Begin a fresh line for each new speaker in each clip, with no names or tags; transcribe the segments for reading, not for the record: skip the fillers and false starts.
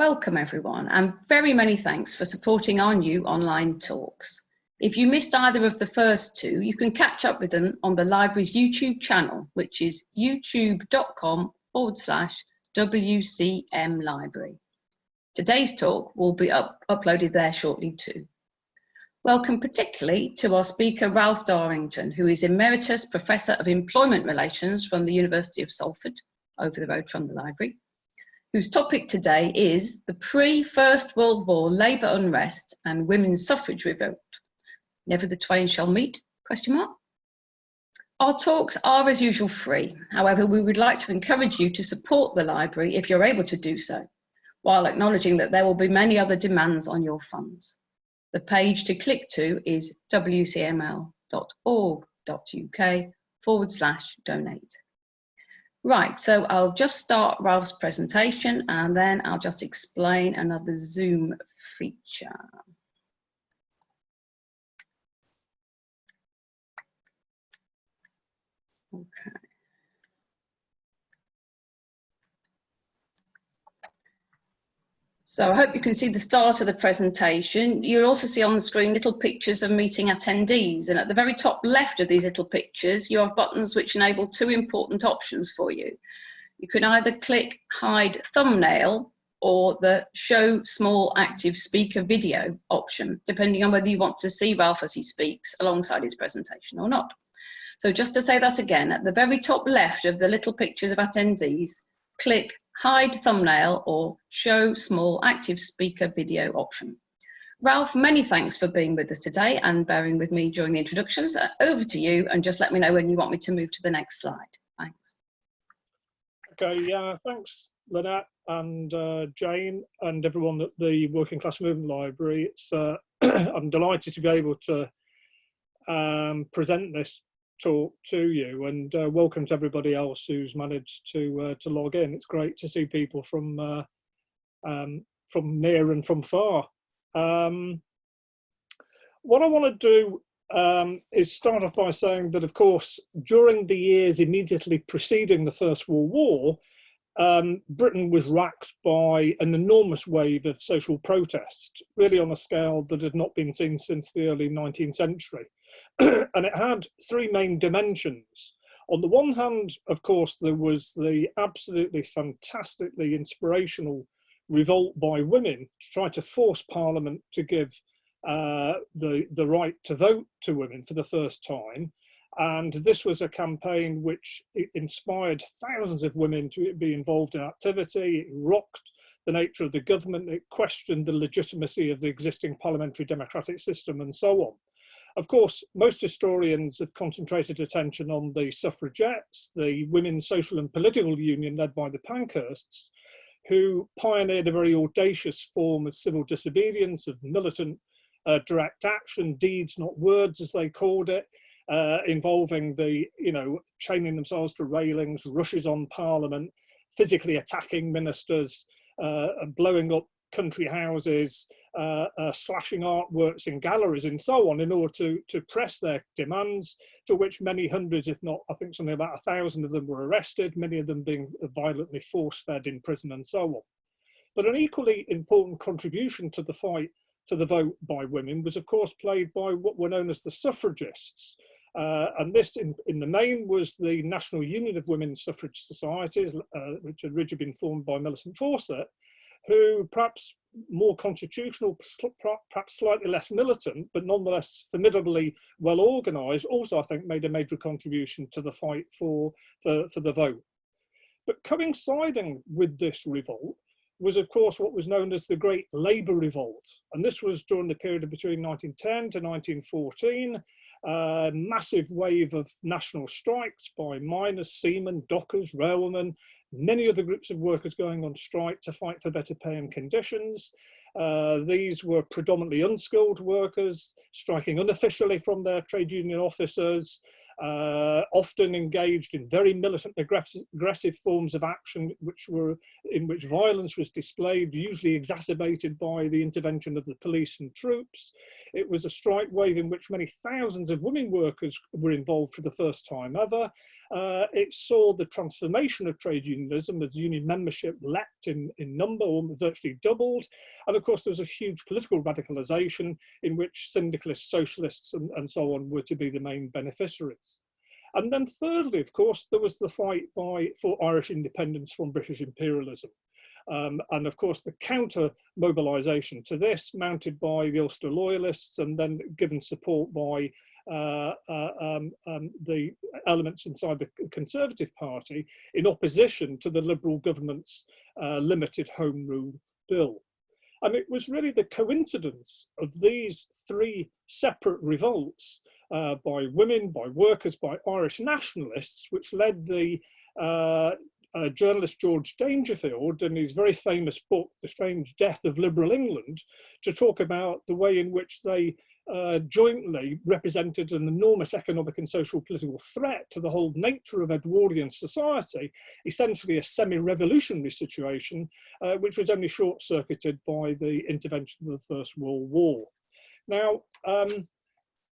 Welcome everyone, and very many thanks for supporting our new online talks. If you missed either of the first two, you can catch up with them on the library's YouTube channel, which is youtube.com/WCM Library. Today's talk will be uploaded there shortly too. Welcome particularly to our speaker, Ralph Darlington, who is Emeritus Professor of Employment Relations from the University of Salford, over the road from the library, whose topic today is the pre-First World War labour unrest and women's suffrage revolt. Never the twain shall meet, ? Our talks are as usual free. However, we would like to encourage you to support the library if you're able to do so, while acknowledging that there will be many other demands on your funds. The page to click to is wcml.org.uk/donate. Right, so I'll just start Ralph's presentation and then I'll just explain another Zoom feature. Okay. So I hope you can see the start of the presentation. You'll also see on the screen little pictures of meeting attendees, and at the very top left of these little pictures you have buttons which enable two important options for you. You can either click hide thumbnail or the show small active speaker video option, depending on whether you want to see Ralph as he speaks alongside his presentation or not. So just to say that again, at the very top left of the little pictures of attendees, click hide thumbnail or show small active speaker video option. Ralph, many thanks for being with us today and bearing with me during the introductions. Over to you, and just let me know when you want me to move to the next slide. Thanks.
Okay, yeah, thanks Lynette and Jane and everyone at the Working Class Movement Library. It's, I'm delighted to be able to present this talk to you, and welcome to everybody else who's managed to log in. It's great to see people from near and from far. What I want to do is start off by saying that, of course, during the years immediately preceding the First World War, Britain was racked by an enormous wave of social protest, really on a scale that had not been seen since the early 19th century. And it had three main dimensions. On the one hand, of course, there was the absolutely fantastically inspirational revolt by women to try to force Parliament to give the right to vote to women for the first time. And this was a campaign which inspired thousands of women to be involved in activity. It rocked the nature of the government. It questioned the legitimacy of the existing parliamentary democratic system and so on. Of course, most historians have concentrated attention on the Suffragettes, the Women's Social and Political Union led by the Pankhursts, who pioneered a very audacious form of civil disobedience, of militant direct action, deeds not words as they called it, involving the, chaining themselves to railings, rushes on Parliament, physically attacking ministers, blowing up country houses, slashing artworks in galleries and so on in order to press their demands, for which many hundreds, if not, I think something about 1,000 of them were arrested, many of them being violently force-fed in prison and so on. But an equally important contribution to the fight for the vote by women was, of course, played by what were known as the suffragists. And this, in the main, was the National Union of Women's Suffrage Societies, which had originally been formed by Millicent Fawcett, who, perhaps more constitutional, perhaps slightly less militant, but nonetheless formidably well organised, also I think made a major contribution to the fight for the vote. But coinciding with this revolt was, of course, what was known as the Great Labour Revolt. And this was during the period of between 1910 to 1914, a massive wave of national strikes by miners, seamen, dockers, railmen, many other groups of workers going on strike to fight for better pay and conditions. These were predominantly unskilled workers, striking unofficially from their trade union officers, often engaged in very militant aggressive forms of action in which violence was displayed, usually exacerbated by the intervention of the police and troops. It was a strike wave in which many thousands of women workers were involved for the first time ever, It saw the transformation of trade unionism as union membership leapt in number, or virtually doubled. And of course, there was a huge political radicalisation in which syndicalists, socialists, and so on were to be the main beneficiaries. And then thirdly, of course, there was the fight for Irish independence from British imperialism. And of course, the counter mobilisation to this, mounted by the Ulster Loyalists and then given support by the elements inside the Conservative Party in opposition to the Liberal government's limited Home Rule Bill. And it was really the coincidence of these three separate revolts by women, by workers, by Irish nationalists, which led the journalist George Dangerfield in his very famous book, The Strange Death of Liberal England, to talk about the way in which they jointly represented an enormous economic and social political threat to the whole nature of Edwardian society, essentially a semi-revolutionary situation, which was only short-circuited by the intervention of the First World War. Now,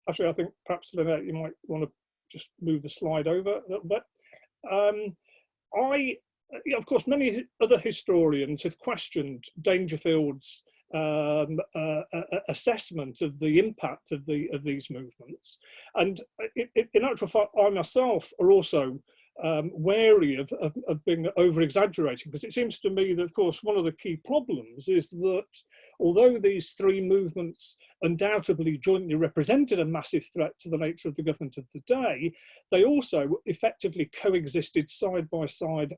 actually, I think perhaps, Lynette, you might want to just move the slide over a little bit. Of course, many other historians have questioned Dangerfield's assessment of the impact of these movements, and in actual fact, I myself are also wary of being over-exaggerating, because it seems to me that, of course, one of the key problems is that although these three movements undoubtedly jointly represented a massive threat to the nature of the government of the day, they also effectively coexisted side by side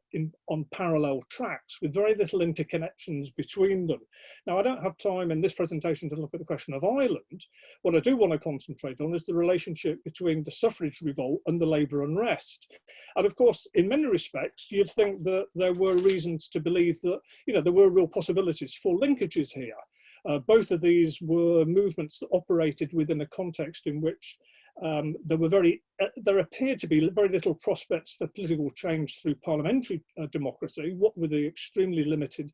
on parallel tracks with very little interconnections between them. Now, I don't have time in this presentation to look at the question of Ireland. What I do want to concentrate on is the relationship between the suffrage revolt and the labour unrest. And of course, in many respects, you'd think that there were reasons to believe that, you know, there were real possibilities for linkages here. Both of these were movements that operated within a context in which there appeared to be very little prospects for political change through parliamentary democracy, what with the extremely limited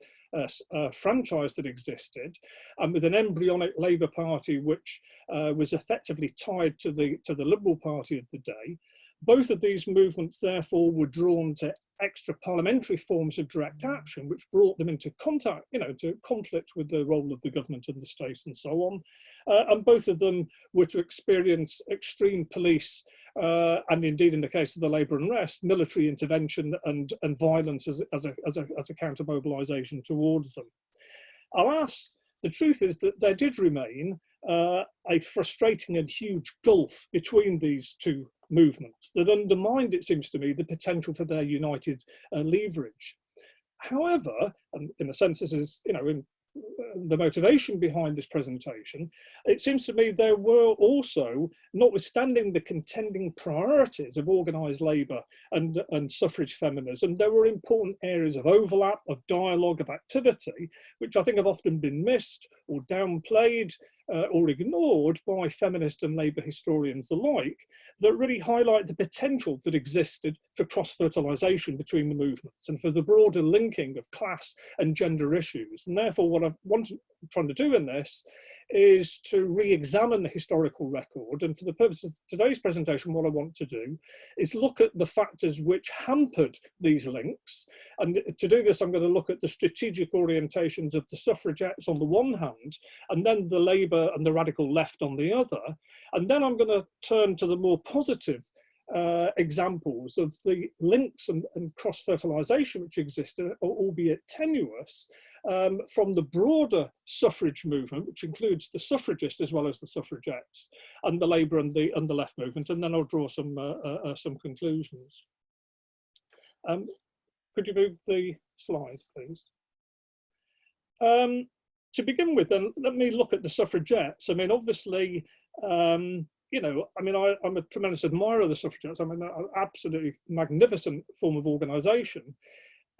franchise that existed, and with an embryonic Labour Party which was effectively tied to the Liberal Party of the day. Both of these movements, therefore, were drawn to extra parliamentary forms of direct action, which brought them into contact, you know, to conflict with the role of the government and the state and so on. And both of them were to experience extreme police and indeed, in the case of the labour unrest, military intervention and violence as a counter mobilisation towards them. Alas, the truth is that there did remain a frustrating and huge gulf between these two movements that undermined, it seems to me, the potential for their united leverage. However, and in a sense this is, you know, in the motivation behind this presentation, it seems to me there were also, notwithstanding the contending priorities of organised labour and suffrage feminism, there were important areas of overlap, of dialogue, of activity, which I think have often been missed or downplayed or ignored by feminist and labour historians alike, that really highlight the potential that existed for cross-fertilization between the movements and for the broader linking of class and gender issues. And therefore, what I'm trying to do in this is to re-examine the historical record. And for the purpose of today's presentation, what I want to do is look at the factors which hampered these links. And to do this, I'm going to look at the strategic orientations of the suffragettes on the one hand, and then the Labour and the radical left on the other. And then I'm going to turn to the more positive examples of the links and cross-fertilization which existed, albeit tenuous, from the broader suffrage movement, which includes the suffragists as well as the suffragettes, and the Labour and the left movement. And then I'll draw some conclusions. Could you move the slide, please? To begin with, then, let me look at the suffragettes. I mean, obviously, you know, I mean, I'm a tremendous admirer of the suffragettes. I mean, an absolutely magnificent form of organisation.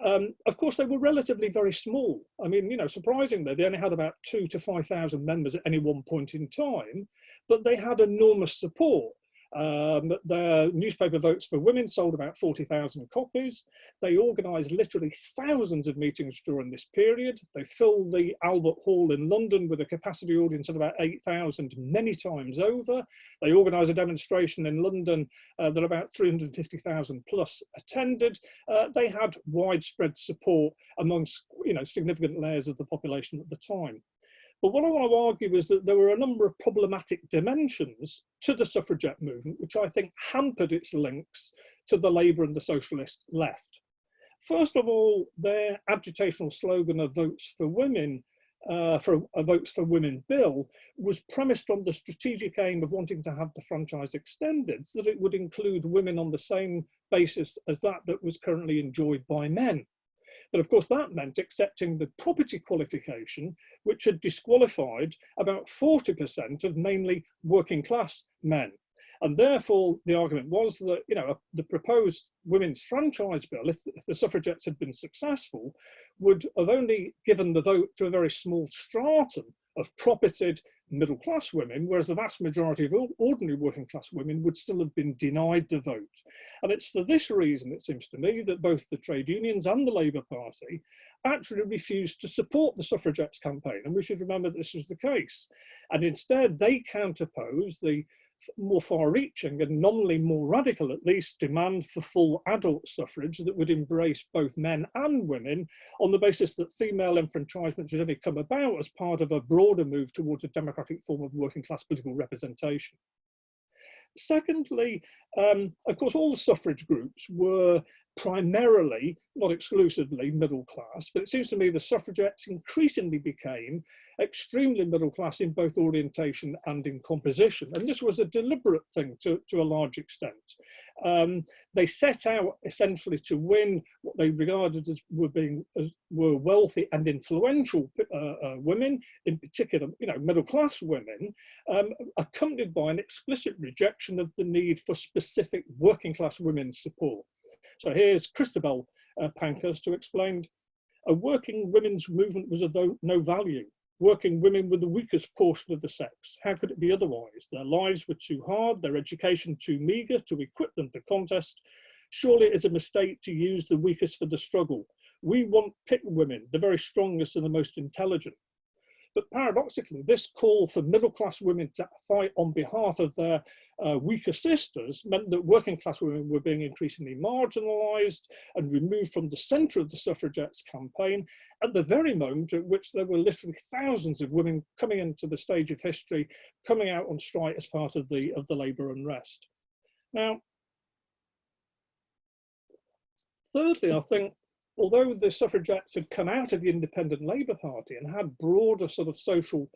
Of course, they were relatively very small. I mean, you know, surprisingly, they only had about 2,000 to 5,000 members at any one point in time, but they had enormous support. Their newspaper Votes for Women sold about 40,000 copies. They organised literally thousands of meetings during this period. They filled the Albert Hall in London with a capacity audience of about 8,000 many times over. They organised a demonstration in London that about 350,000 plus attended. They had widespread support amongst significant layers of the population at the time. But what I want to argue is that there were a number of problematic dimensions to the suffragette movement, which I think hampered its links to the Labour and the socialist left. First of all, their agitational slogan of Votes for Women, for a Votes for Women bill, was premised on the strategic aim of wanting to have the franchise extended so that it would include women on the same basis as that was currently enjoyed by men. But of course, that meant accepting the property qualification, which had disqualified about 40% of mainly working class men. And therefore, the argument was that the proposed women's franchise bill, if the suffragettes had been successful, would have only given the vote to a very small stratum of propertied middle-class women, whereas the vast majority of ordinary working-class women would still have been denied the vote. And it's for this reason, it seems to me, that both the trade unions and the Labour Party actually refused to support the suffragettes campaign. And we should remember this was the case. And instead, they counterposed the more far-reaching and nominally more radical, at least, demand for full adult suffrage that would embrace both men and women on the basis that female enfranchisement should only come about as part of a broader move towards a democratic form of working class political representation. Secondly, of course, all the suffrage groups were primarily, not exclusively, middle class, but it seems to me the suffragettes increasingly became extremely middle class in both orientation and in composition. And this was a deliberate thing to a large extent. They set out essentially to win what they regarded as were wealthy and influential women, in particular, middle class women, accompanied by an explicit rejection of the need for specific working class women's support. So here's Christabel Pankhurst to explain: a working women's movement was of no value. Working women were the weakest portion of the sex. How could it be otherwise? Their lives were too hard, their education too meagre to equip them for contest. Surely it is a mistake to use the weakest for the struggle. We want picked women, the very strongest and the most intelligent. But paradoxically, this call for middle-class women to fight on behalf of their weaker sisters meant that working-class women were being increasingly marginalised and removed from the centre of the suffragettes campaign at the very moment at which there were literally thousands of women coming into the stage of history, coming out on strike as part of the Labour unrest. Now, thirdly, I think, although the suffragettes had come out of the independent Labour Party and had broader sort of social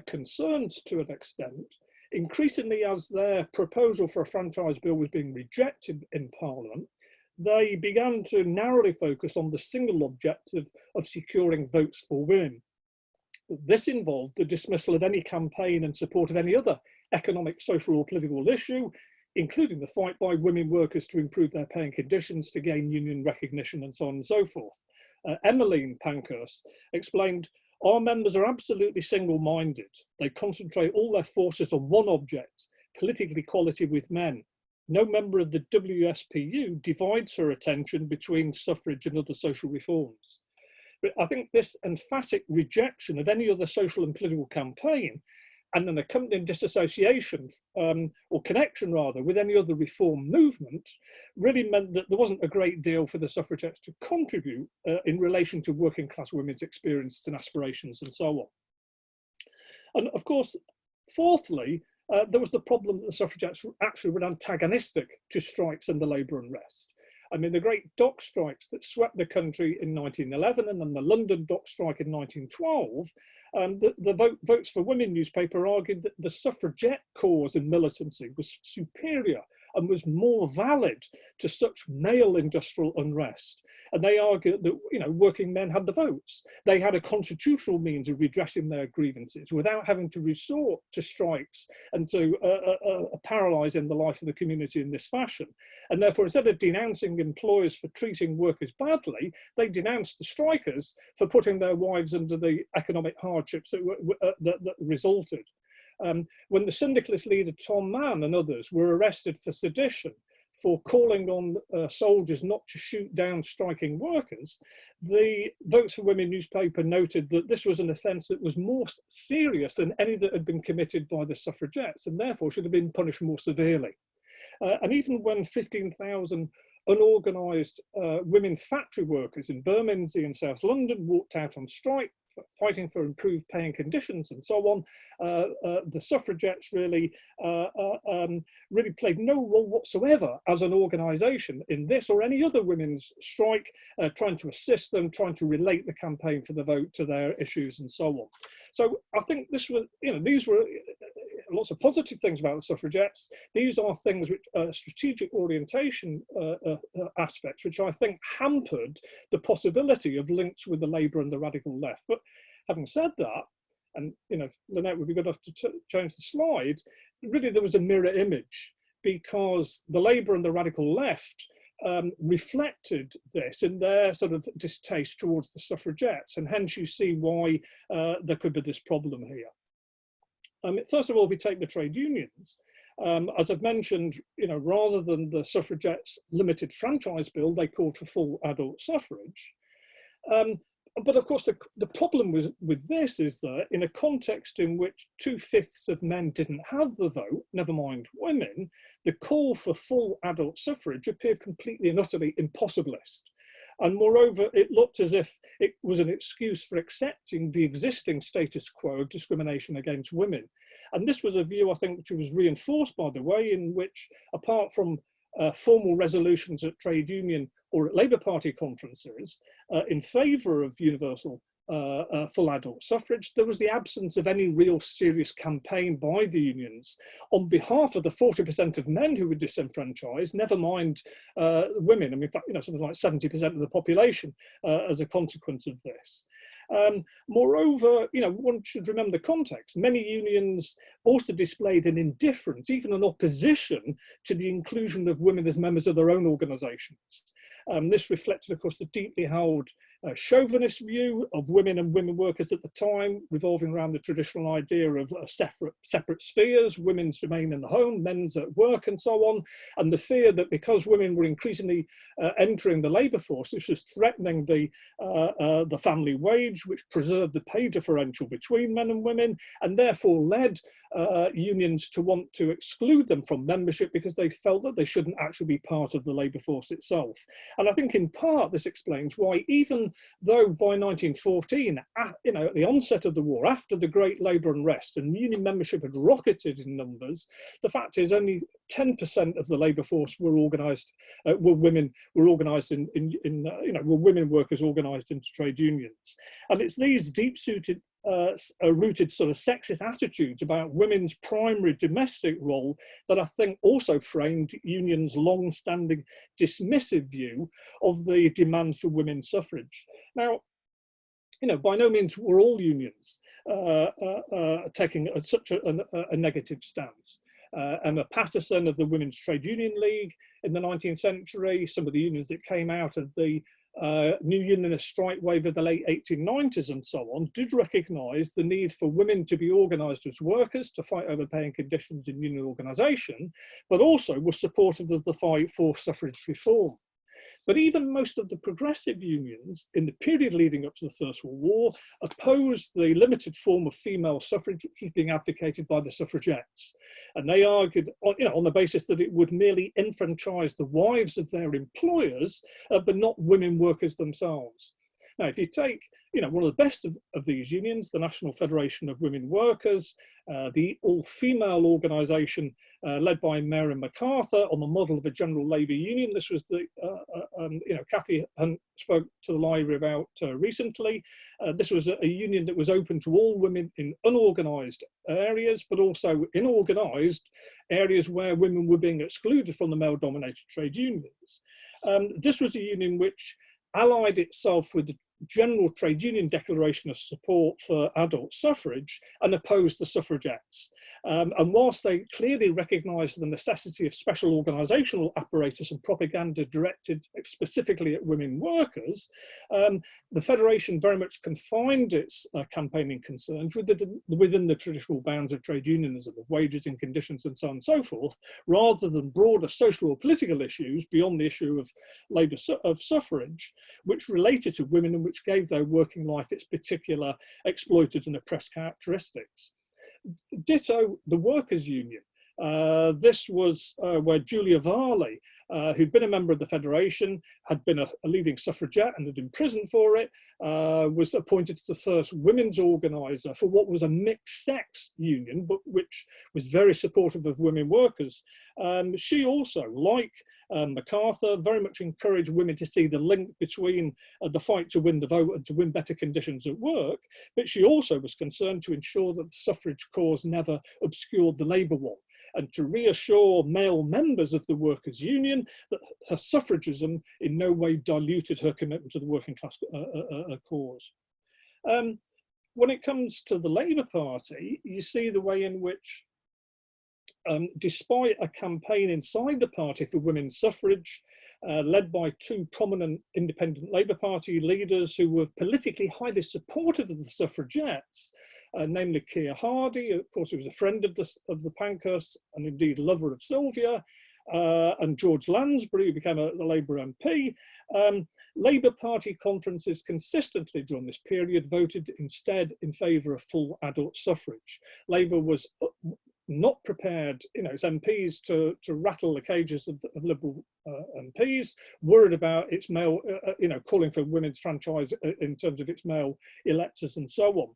concerns to an extent, increasingly as their proposal for a franchise bill was being rejected in Parliament, they began to narrowly focus on the single objective of securing votes for women. This involved the dismissal of any campaign in support of any other economic, social or political issue, including the fight by women workers to improve their pay and conditions, to gain union recognition and so on and so forth. Emmeline Pankhurst explained, our members are absolutely single-minded. They concentrate all their forces on one object, political equality with men. No member of the WSPU divides her attention between suffrage and other social reforms. But I think this emphatic rejection of any other social and political campaign and an accompanying disassociation or connection rather with any other reform movement really meant that there wasn't a great deal for the suffragettes to contribute in relation to working class women's experiences and aspirations and so on. And of course, fourthly, there was the problem that the suffragettes actually were antagonistic to strikes and the labour unrest. I mean, the great dock strikes that swept the country in 1911 and then the London dock strike in 1912, the Votes for Women newspaper argued that the suffragette cause and militancy was superior and was more valid to such male industrial unrest. And they argued that working men had the votes. They had a constitutional means of redressing their grievances without having to resort to strikes and to paralysing the life of the community in this fashion. And therefore, instead of denouncing employers for treating workers badly, they denounced the strikers for putting their wives under the economic hardships that resulted. when the syndicalist leader Tom Mann and others were arrested for sedition, for calling on soldiers not to shoot down striking workers, the Votes for Women newspaper noted that this was an offence that was more serious than any that had been committed by the suffragettes, and therefore should have been punished more severely. And even when 15,000 unorganised women factory workers in Bermondsey and South London walked out on strike, fighting for improved pay and conditions and so on, the suffragettes really played no role whatsoever as an organisation in this or any other women's strike, trying to assist them, trying to relate the campaign for the vote to their issues and so on. So I think this was, these were lots of positive things about the suffragettes. These are things which strategic orientation aspects, which I think hampered the possibility of links with the Labour and the radical left. But having said that, and Lynette would be good enough to change the slide, really there was a mirror image, because the Labour and the radical left reflected this in their sort of distaste towards the suffragettes, and hence you see why there could be this problem here. First of all, if we take the trade unions, as I've mentioned, rather than the suffragettes' limited franchise bill, they called for full adult suffrage. But of course, the problem with this is that in a context in which 2/5 of men didn't have the vote, never mind women, the call for full adult suffrage appeared completely and utterly impossibilist. And moreover, it looked as if it was an excuse for accepting the existing status quo of discrimination against women. And this was a view, I think, which was reinforced by the way in which, apart from formal resolutions at trade union or at Labour Party conferences in favour of universal full adult suffrage, there was the absence of any real serious campaign by the unions on behalf of the 40% of men who were disenfranchised, never mind women. I mean, in fact, something like 70% of the population as a consequence of this. Moreover, one should remember the context. Many unions also displayed an indifference, even an opposition to the inclusion of women as members of their own organisations. This reflected, of course, the deeply held chauvinist view of women and women workers at the time, revolving around the traditional idea of separate spheres, women's remain in the home, men's at work and so on, and the fear that because women were increasingly entering the labour force, this was threatening the family wage, which preserved the pay differential between men and women, and therefore led unions to want to exclude them from membership because they felt that they shouldn't actually be part of the labour force itself. And I think in part this explains why, even though by 1914, at the onset of the war, after the great labour unrest and union membership had rocketed in numbers, the fact is only 10% of the labour force were organised, were women workers organised into trade unions. And it's these deep-rooted sort of sexist attitudes about women's primary domestic role that I think also framed unions' long-standing dismissive view of the demand for women's suffrage. Now, by no means were all unions taking such a negative stance. Emma Patterson of the Women's Trade Union League in the 19th century, some of the unions that came out of the new unionist strike wave of the late 1890s and so on, did recognise the need for women to be organised as workers to fight over pay and conditions in union organisation, but also was supportive of the fight for suffrage reform. But even most of the progressive unions in the period leading up to the First World War opposed the limited form of female suffrage which was being advocated by the suffragettes. And they argued on the basis that it would merely enfranchise the wives of their employers, but not women workers themselves. Now, if you take one of the best of these unions, the National Federation of Women Workers, the all-female organisation led by Mary MacArthur on the model of a general labour union. This was the, Cathy Hunt spoke to the library about recently. This was a union that was open to all women in unorganised areas, but also in organised areas where women were being excluded from the male-dominated trade unions. This was a union which allied itself with the General Trade Union Declaration of Support for Adult Suffrage and opposed the suffragettes. And whilst they clearly recognised the necessity of special organisational apparatus and propaganda directed specifically at women workers, the Federation very much confined its campaigning concerns within the traditional bounds of trade unionism, of wages and conditions and so on and so forth, rather than broader social or political issues beyond the issue of labour of suffrage, which related to women and which gave their working life its particular exploited and oppressed characteristics. Ditto the Workers' Union. This was where Julia Varley, who'd been a member of the Federation, had been a leading suffragette and had been imprisoned for it, was appointed as the first women's organiser for what was a mixed-sex union, but which was very supportive of women workers. She also, like MacArthur, very much encouraged women to see the link between the fight to win the vote and to win better conditions at work, but she also was concerned to ensure that the suffrage cause never obscured the labour one, and to reassure male members of the workers' union that her suffragism in no way diluted her commitment to the working class cause. When it comes to the Labour Party, you see the way in which despite a campaign inside the party for women's suffrage, led by two prominent independent Labour Party leaders who were politically highly supportive of the suffragettes, namely Keir Hardie, of course, who was a friend of the Pankhursts and indeed lover of Sylvia, and George Lansbury, who became a Labour MP. Labour Party conferences consistently during this period voted instead in favour of full adult suffrage. Labour was not prepared, its MPs to rattle the cages of Liberal MPs, worried about its male, calling for women's franchise in terms of its male electors and so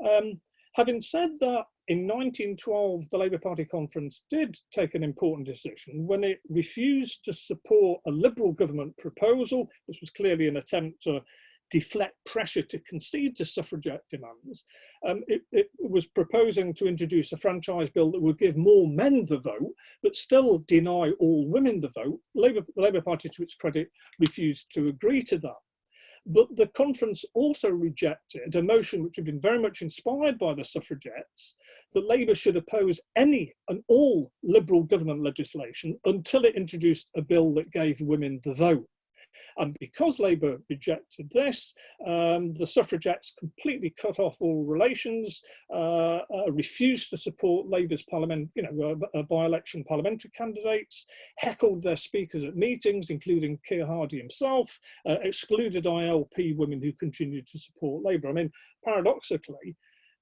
on. Having said that, in 1912, the Labour Party conference did take an important decision when it refused to support a Liberal government proposal. This was clearly an attempt to deflect pressure to concede to suffragette demands. It was proposing to introduce a franchise bill that would give more men the vote, but still deny all women the vote. The Labour Party, to its credit, refused to agree to that. But the conference also rejected a motion which had been very much inspired by the suffragettes, that Labour should oppose any and all Liberal government legislation until it introduced a bill that gave women the vote. And because Labour rejected this, the suffragettes completely cut off all relations, refused to support Labour's by-election parliamentary candidates, heckled their speakers at meetings, including Keir Hardie himself, excluded ILP women who continued to support Labour. I mean, paradoxically,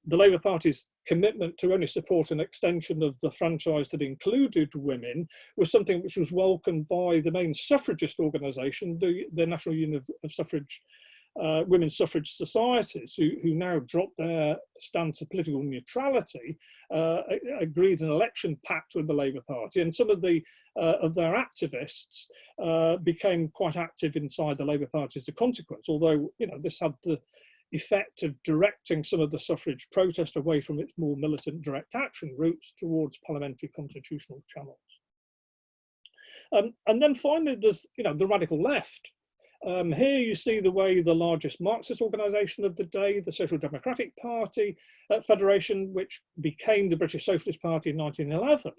the Labour Party's commitment to only support an extension of the franchise that included women was something which was welcomed by the main suffragist organisation, the National Union of Suffrage, Women's Suffrage Societies, who now dropped their stance of political neutrality, agreed an election pact with the Labour Party, and some of their activists became quite active inside the Labour Party as a consequence, although this had the effect of directing some of the suffrage protest away from its more militant direct action routes towards parliamentary constitutional channels. And then finally, there's the radical left. Here you see the way the largest Marxist organisation of the day, the Social Democratic Party Federation, which became the British Socialist Party in 1911,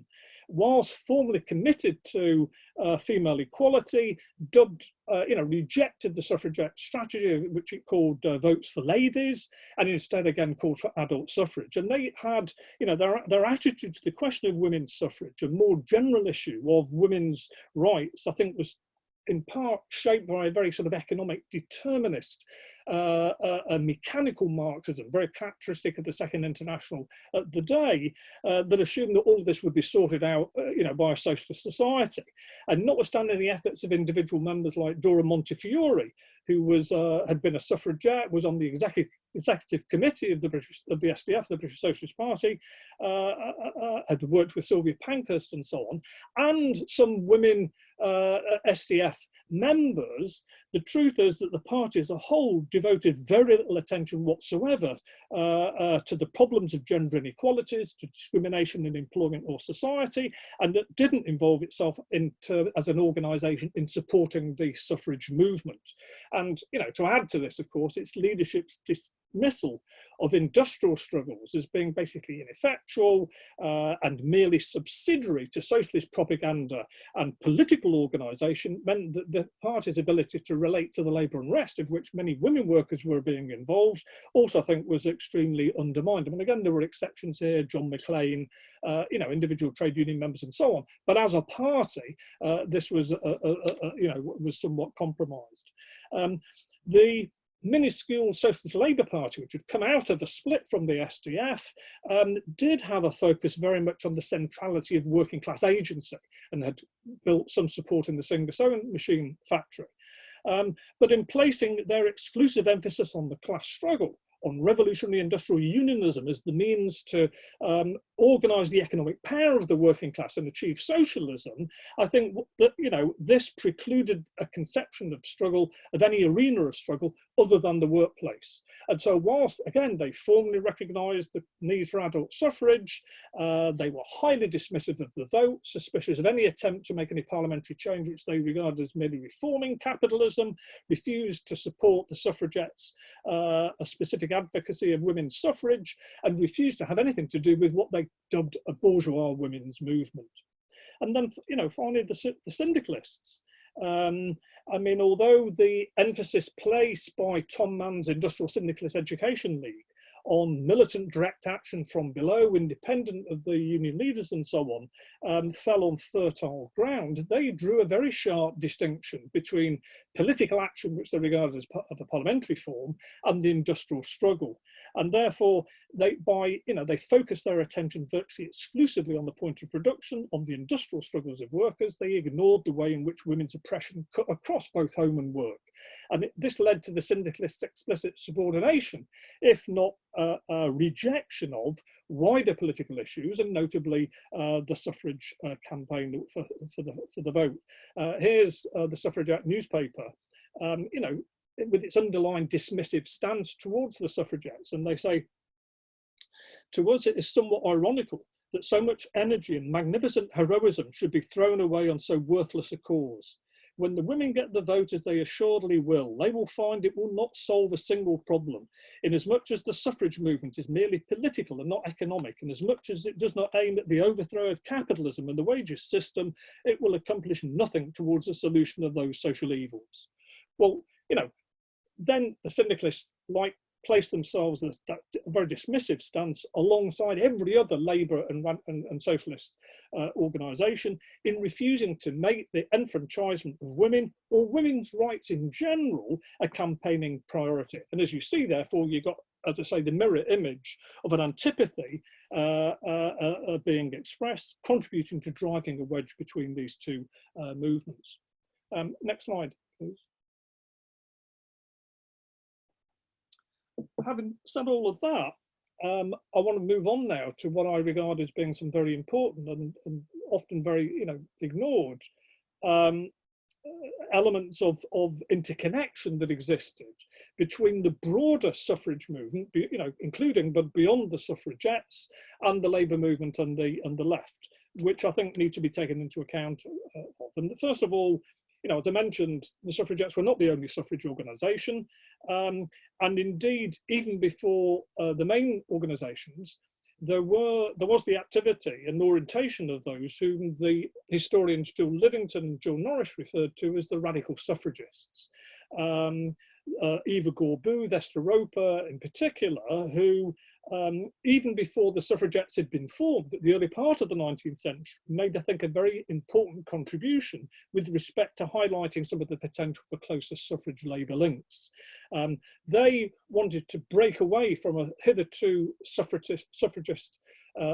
whilst formally committed to female equality, rejected the suffragette strategy, which it called votes for ladies, and instead again called for adult suffrage. And they had, their attitude to the question of women's suffrage, a more general issue of women's rights, I think was in part shaped by a very sort of economic determinist, a mechanical Marxism, very characteristic of the Second International at the day, that assumed that all of this would be sorted out, by a socialist society. And notwithstanding the efforts of individual members like Dora Montefiore, who was had been a suffragette, was on the executive committee of the SDF, the British Socialist Party, had worked with Sylvia Pankhurst and so on, and some women SDF members, the truth is that the party as a whole devoted very little attention whatsoever to the problems of gender inequalities, to discrimination in employment or society, and that didn't involve itself as an organisation in supporting the suffrage movement. And to add to this, of course, its leadership's dismissal of industrial struggles as being basically ineffectual and merely subsidiary to socialist propaganda and political organisation meant that the party's ability to relate to the labour unrest, of which many women workers were being involved, also I think was extremely undermined. I mean, again, there were exceptions here, John McLean, individual trade union members and so on. But as a party, this was, was somewhat compromised. The minuscule Socialist Labour Party, which had come out of the split from the SDF, did have a focus very much on the centrality of working class agency and had built some support in the Singer sewing machine factory. But in placing their exclusive emphasis on the class struggle, on revolutionary industrial unionism as the means to organise the economic power of the working class and achieve socialism, I think that, this precluded a conception of struggle, of any arena of struggle, other than the workplace. And so whilst, again, they formally recognised the need for adult suffrage, they were highly dismissive of the vote, suspicious of any attempt to make any parliamentary change which they regarded as merely reforming capitalism, refused to support the suffragettes, a specific advocacy of women's suffrage, and refused to have anything to do with what they dubbed a bourgeois women's movement. And then, finally, the syndicalists. I mean, although the emphasis placed by Tom Mann's Industrial Syndicalist Education League on militant direct action from below, independent of the union leaders and so on, fell on fertile ground, they drew a very sharp distinction between political action, which they regarded as part of a parliamentary form, and the industrial struggle. And therefore, they focused their attention virtually exclusively on the point of production, on the industrial struggles of workers. They ignored the way in which women's oppression cut across both home and work. And this led to the syndicalists' explicit subordination, if not rejection of wider political issues, and notably the suffrage campaign for the vote. Here's the Suffragette newspaper, with its underlying dismissive stance towards the suffragettes. And they say, "To us, it is somewhat ironical that so much energy and magnificent heroism should be thrown away on so worthless a cause. When the women get the vote, as they assuredly will, they will find it will not solve a single problem, inasmuch as the suffrage movement is merely political and not economic, and as much as it does not aim at the overthrow of capitalism and the wages system, it will accomplish nothing towards the solution of those social evils." Well, then the syndicalists place themselves as a very dismissive stance alongside every other labour and socialist organisation in refusing to make the enfranchisement of women or women's rights in general a campaigning priority. And as you see, therefore, you got, as I say, the mirror image of an antipathy being expressed, contributing to driving a wedge between these two movements. Next slide, please. Having said all of that, I want to move on now to what I regard as being some very important and often very, ignored elements of interconnection that existed between the broader suffrage movement, including but beyond the suffragettes, and the labour movement and the left, which I think need to be taken into account of. And first of all, as I mentioned, the suffragettes were not the only suffrage organisation, and indeed, even before the main organisations, there was the activity and orientation of those whom the historians Jill Livington and Jill Norris referred to as the radical suffragists. Eva Gore-Booth, Esther Roper in particular, who even before the suffragettes had been formed at the early part of the 19th century, made, I think, a very important contribution with respect to highlighting some of the potential for closer suffrage labour links. They wanted to break away from a hitherto suffragist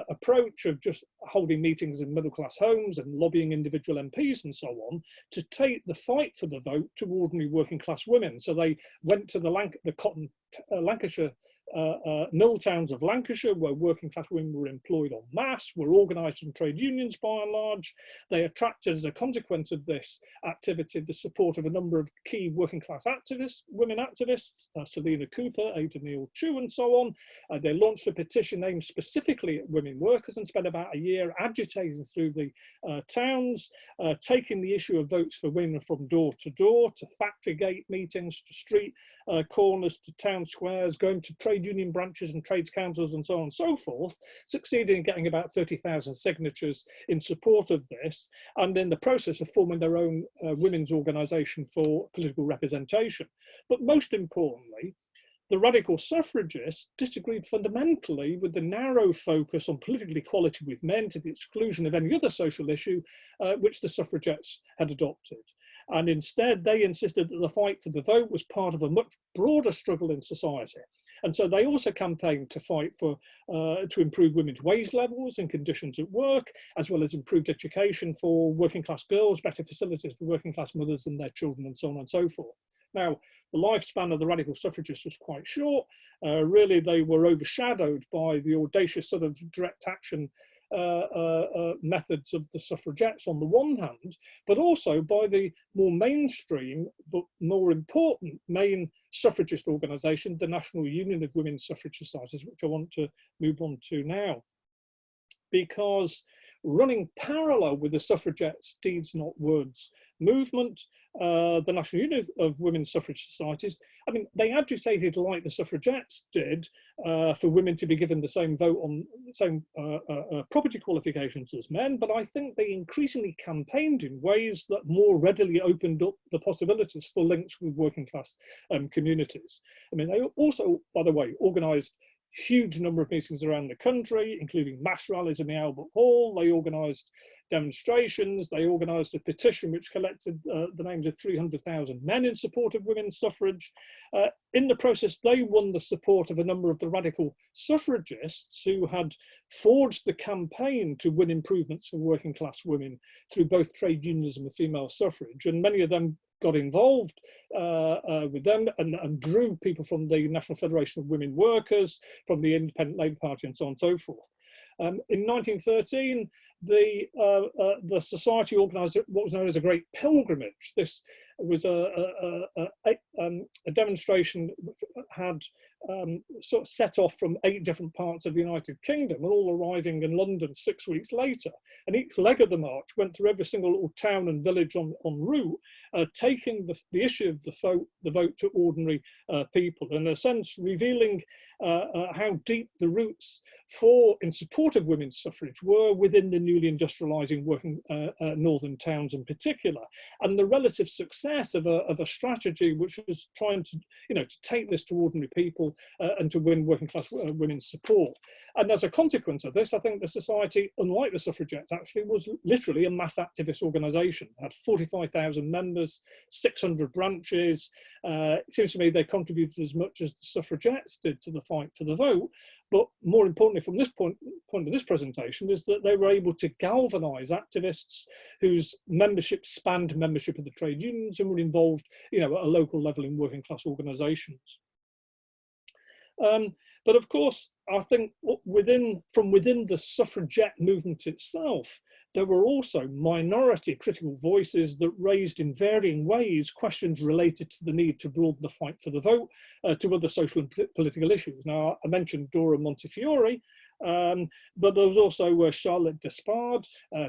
approach of just holding meetings in middle-class homes and lobbying individual MPs and so on, to take the fight for the vote to ordinary working-class women. So they went to the Lancashire mill towns of Lancashire, where working class women were employed en masse, were organised in trade unions by and large. They attracted, as a consequence of this activity, the support of a number of key working class activists, women activists, Selina Cooper, Ada Neal Chew, and so on. They launched a petition aimed specifically at women workers and spent about a year agitating through the towns, taking the issue of votes for women from door to door, to factory gate meetings, to street corners, to town squares, going to trade union branches and trades councils and so on and so forth, succeeding in getting about 30,000 signatures in support of this, and in the process of forming their own women's organisation for political representation. But most importantly, the radical suffragists disagreed fundamentally with the narrow focus on political equality with men to the exclusion of any other social issue which the suffragettes had adopted. And instead, they insisted that the fight for the vote was part of a much broader struggle in society. And so they also campaigned to fight for, to improve women's wage levels and conditions at work, as well as improved education for working class girls, better facilities for working class mothers and their children, and so on and so forth. Now, the lifespan of the radical suffragists was quite short. Really, they were overshadowed by the audacious sort of direct action methods of the suffragettes on the one hand, but also by the more mainstream but more important main suffragist organisation, the National Union of Women's Suffrage Societies, which I want to move on to now. Because running parallel with the suffragettes' deeds not words movement, the National Union of Women's Suffrage Societies, I mean, they agitated like the suffragettes did for women to be given the same vote on the same property qualifications as men, but I think they increasingly campaigned in ways that more readily opened up the possibilities for links with working class communities. I mean, they also, by the way, organised huge number of meetings around the country, including mass rallies in the Albert Hall. They organised demonstrations. They organised a petition which collected the names of 300,000 men in support of women's suffrage. In the process, they won the support of a number of the radical suffragists who had forged the campaign to win improvements for working class women through both trade unionism and female suffrage. And many of them got involved with them and drew people from the National Federation of Women Workers, from the Independent Labour Party, and so on and so forth. In 1913, the society organised what was known as a Great Pilgrimage. This was a demonstration which had sort of set off from 8 different parts of the United Kingdom, and all arriving in London 6 weeks later. And each leg of the march went to every single little town and village en route, taking the issue of the vote to ordinary people, in a sense revealing how deep the roots in support of women's suffrage were within the newly industrialising working northern towns in particular, and the relative success of a strategy which was trying to, to take this to ordinary people and to win working class women's support. And as a consequence of this, I think the society, unlike the suffragettes, actually was literally a mass activist organisation. It had 45,000 members, 600 branches. It seems to me they contributed as much as the suffragettes did to the fight for the vote. But more importantly, from this point of this presentation, is that they were able to galvanise activists whose membership spanned membership of the trade unions and were involved, at a local level in working class organisations. But of course, I think from within the suffragette movement itself, there were also minority critical voices that raised in varying ways questions related to the need to broaden the fight for the vote to other social and political issues. Now, I mentioned Dora Montefiore, but there was also Charlotte Despard,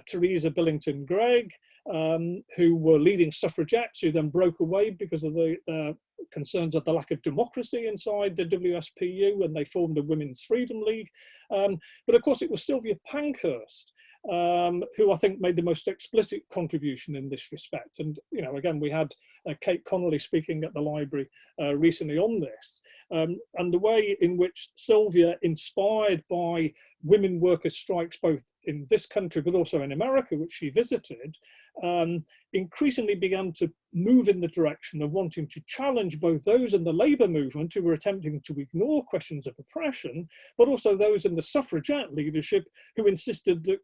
Teresa Billington-Gregg, who were leading suffragettes who then broke away because of the concerns of the lack of democracy inside the WSPU, and they formed a Women's Freedom League. But of course, it was Sylvia Pankhurst who I think made the most explicit contribution in this respect. And, again, we had Kate Connolly speaking at the library recently on this. And the way in which Sylvia, inspired by women workers' strikes, both in this country, but also in America, which she visited, increasingly began to move in the direction of wanting to challenge both those in the labour movement who were attempting to ignore questions of oppression, but also those in the suffragette leadership who insisted that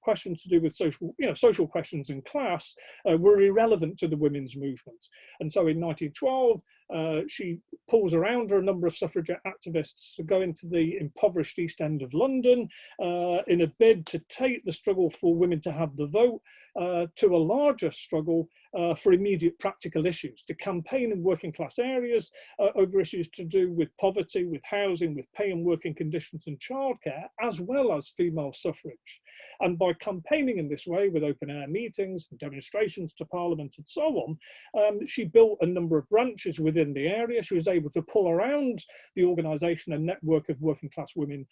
questions to do with social questions and class were irrelevant to the women's movement. And so in 1912, she pulls around her a number of suffragette activists to go into the impoverished East End of London in a bid to take the struggle for women to have the vote to a larger struggle for immediate practical issues, to campaign in working class areas over issues to do with poverty, with housing, with pay and working conditions and childcare, as well as female suffrage. And by campaigning in this way with open air meetings and demonstrations to Parliament and so on, she built a number of branches within the area. She was able to pull around the organisation and network of working class women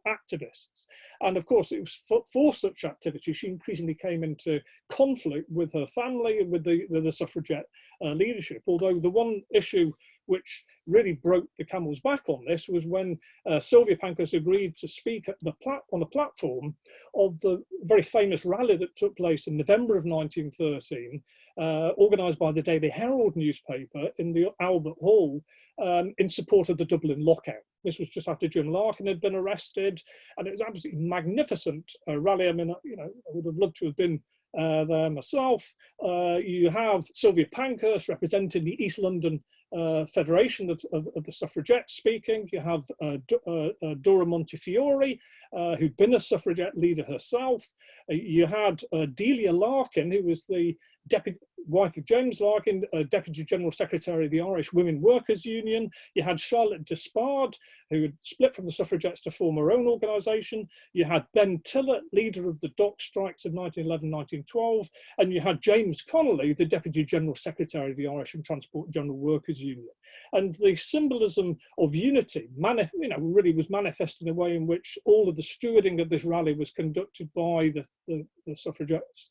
activists. And of course, it was for such activity, she increasingly came into conflict with her family and with the suffragette leadership. Although the one issue which really broke the camel's back on this was when Sylvia Pankhurst agreed to speak at on the platform of the very famous rally that took place in November of 1913, organised by the Daily Herald newspaper in the Albert Hall in support of the Dublin lockout. This was just after Jim Larkin had been arrested, and it was absolutely magnificent rally. I mean, I would have loved to have been there myself. You have Sylvia Pankhurst representing the East London Federation of the Suffragettes speaking. You have Dora Montefiore, who'd been a suffragette leader herself. You had Delia Larkin, who was the wife of James Larkin, Deputy General Secretary of the Irish Women Workers Union. You had Charlotte Despard, who had split from the suffragettes to form her own organisation. You had Ben Tillett, leader of the dock strikes of 1911-1912. And you had James Connolly, the Deputy General Secretary of the Irish and Transport General Workers Union. And the symbolism of unity, really was manifest in a way in which all of the stewarding of this rally was conducted by the suffragettes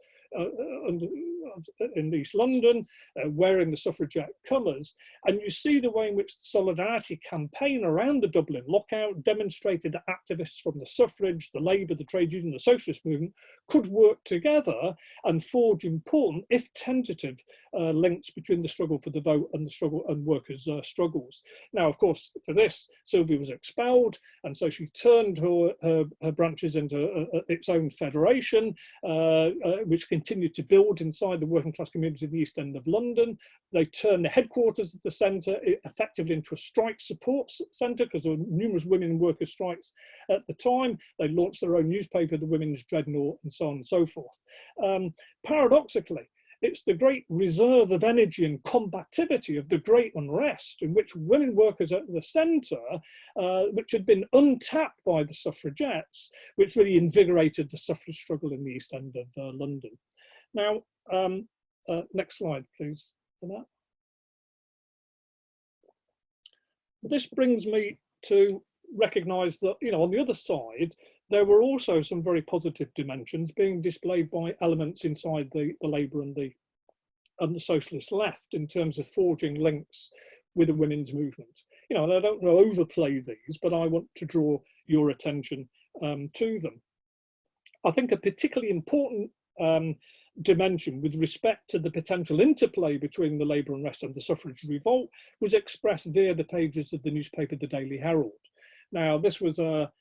in East London, wearing the suffragette colours. And you see the way in which the Solidarity campaign around the Dublin lockout demonstrated that activists from the suffrage, the Labour, the trade union, the socialist movement could work together and forge important, if tentative, links between the struggle for the vote and the struggle and workers' struggles. Now, of course, for this, Sylvia was expelled, and so she turned her branches into its own federation, which continued to build inside the working class community in the East End of London. They turned the headquarters of the centre effectively into a strike support centre because there were numerous women and workers' strikes at the time. They launched their own newspaper, the Women's Dreadnought, and so on and so forth. Paradoxically, it's the great reserve of energy and combativity of the great unrest in which women workers at the centre, which had been untapped by the suffragettes, which really invigorated the suffrage struggle in the East End of London. Now, next slide, please. This brings me to recognise that, on the other side, there were also some very positive dimensions being displayed by elements inside the Labour and the socialist left in terms of forging links with the women's movement. And I don't want to overplay these, but I want to draw your attention to them. I think a particularly important dimension with respect to the potential interplay between the Labour unrest and the suffrage revolt was expressed via the pages of the newspaper, the Daily Herald. Now, this was a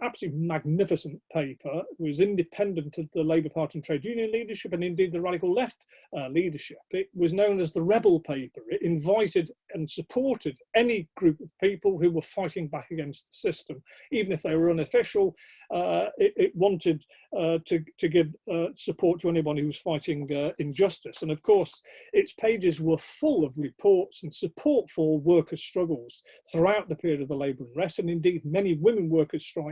absolutely magnificent paper. It was independent of the Labour Party and trade union leadership, and indeed the radical left leadership. It was known as the rebel paper. It invited and supported any group of people who were fighting back against the system, even if they were unofficial. It wanted to give support to anyone who was fighting injustice. And of course, its pages were full of reports and support for workers' struggles throughout the period of the Labour unrest, and indeed many women workers' strikes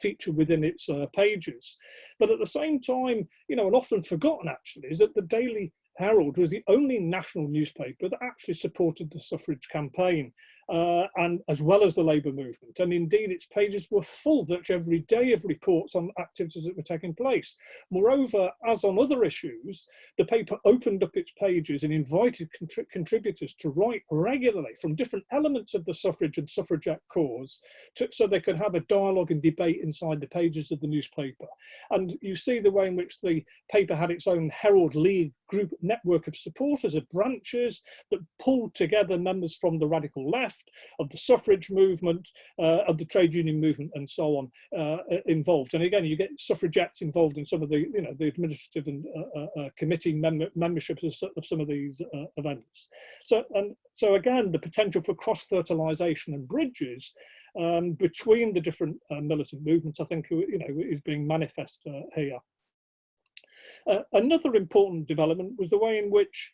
feature within its pages. But at the same time, and often forgotten actually, is that the Daily Herald was the only national newspaper that actually supported the suffrage campaign. and as well as the labour movement. And indeed, its pages were full virtually every day of reports on activities that were taking place. Moreover, as on other issues, the paper opened up its pages and invited contributors to write regularly from different elements of the suffrage and suffragette cause, so they could have a dialogue and debate inside the pages of the newspaper. And you see the way in which the paper had its own Herald League group network of supporters, of branches that pulled together members from the radical left, of the suffrage movement, of the trade union movement, and so on involved. And again, you get suffragettes involved in some of the, the administrative and committee membership of some of these events. So again, the potential for cross-fertilization and bridges between the different militant movements, I think, is being manifest here. Another important development was the way in which,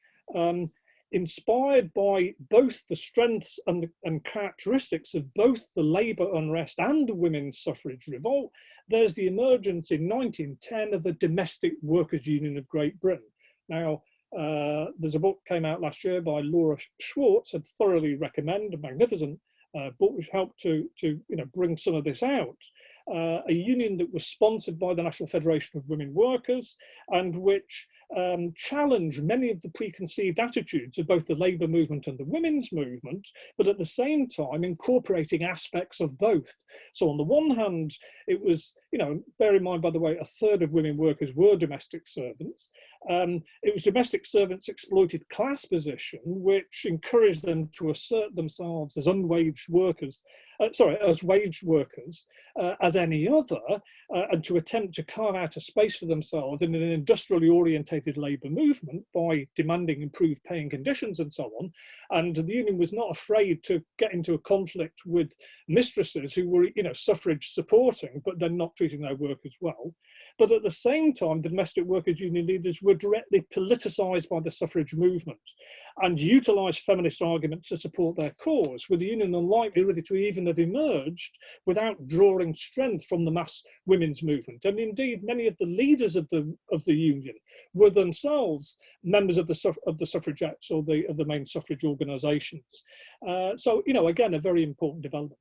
inspired by both the strengths and characteristics of both the labour unrest and the women's suffrage revolt, there's the emergence in 1910 of the Domestic Workers' Union of Great Britain. Now, there's a book came out last year by Laura Schwartz. I'd thoroughly recommend, a magnificent book which helped to bring some of this out. A union that was sponsored by the National Federation of Women Workers, and which challenged many of the preconceived attitudes of both the labour movement and the women's movement, but at the same time incorporating aspects of both. So on the one hand, it was, bear in mind, by the way, a third of women workers were domestic servants. It was domestic servants' exploited class position, which encouraged them to assert themselves as unwaged workers, as wage workers, as any other, and to attempt to carve out a space for themselves in an industrially orientated labour movement by demanding improved pay and conditions and so on. And the union was not afraid to get into a conflict with mistresses who were, suffrage supporting, but then not treating their workers well. But at the same time, the domestic workers' union leaders were directly politicised by the suffrage movement and utilised feminist arguments to support their cause, with the union unlikely really to even have emerged without drawing strength from the mass women's movement. And indeed, many of the leaders of the union were themselves members of the suffragettes or of the main suffrage organisations. So, again, a very important development.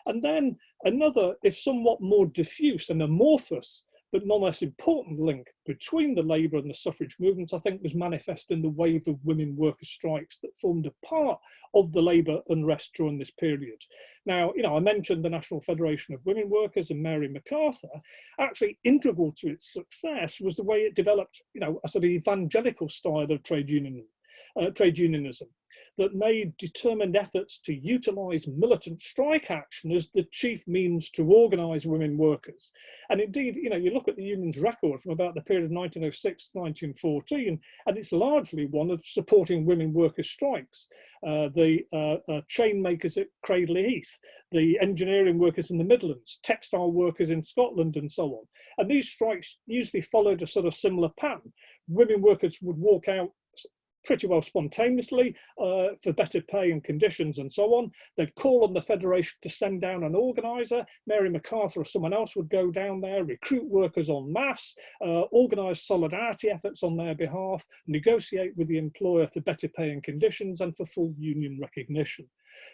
And then another, if somewhat more diffuse and amorphous, but non less important link between the labour and the suffrage movements, I think, was manifest in the wave of women workers' strikes that formed a part of the labour unrest during this period. Now, I mentioned the National Federation of Women Workers and Mary MacArthur. Actually, integral to its success was the way it developed, a sort of evangelical style of trade unionism that made determined efforts to utilise militant strike action as the chief means to organise women workers. And indeed, you look at the union's record from about the period of 1906 to 1914, and it's largely one of supporting women workers' strikes. The chain makers at Cradley Heath, the engineering workers in the Midlands, textile workers in Scotland, and so on. And these strikes usually followed a sort of similar pattern. Women workers would walk out pretty well spontaneously for better pay and conditions and so on. They'd call on the Federation to send down an organiser. Mary MacArthur or someone else would go down there, recruit workers en masse, organise solidarity efforts on their behalf, negotiate with the employer for better pay and conditions and for full union recognition.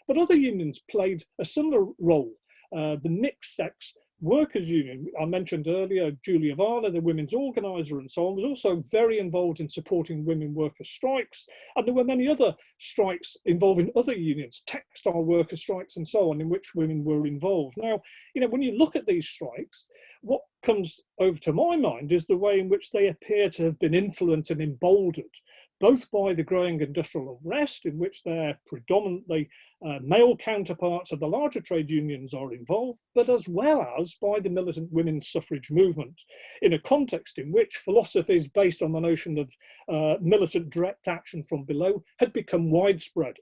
But other unions played a similar role. The mixed-sex workers' union, I mentioned earlier, Julia Varner, the women's organiser and so on, was also very involved in supporting women workers' strikes. And there were many other strikes involving other unions, textile workers' strikes and so on, in which women were involved. Now, when you look at these strikes, what comes over to my mind is the way in which they appear to have been influenced and emboldened, both by the growing industrial unrest, in which their predominantly male counterparts of the larger trade unions are involved, but as well as by the militant women's suffrage movement, in a context in which philosophies based on the notion of militant direct action from below had become widespread.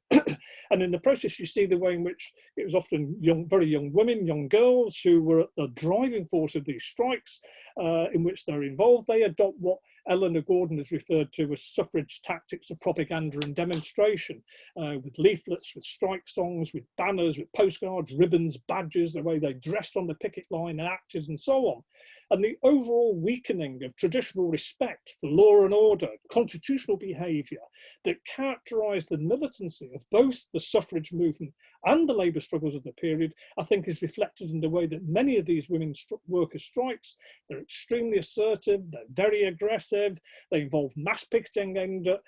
And in the process, you see the way in which it was often very young women, young girls, who were at the driving force of these strikes in which they're involved. They adopt what Eleanor Gordon has referred to as suffrage tactics of propaganda and demonstration, with leaflets, with strike songs, with banners, with postcards, ribbons, badges, the way they dressed on the picket line, acted and so on. and the overall weakening of traditional respect for law and order, constitutional behaviour that characterised the militancy of both the suffrage movement and the labour struggles of the period, I think is reflected in the way that many of these women's workers' strikes, they're extremely assertive, they're very aggressive, they involve mass picketing aimed at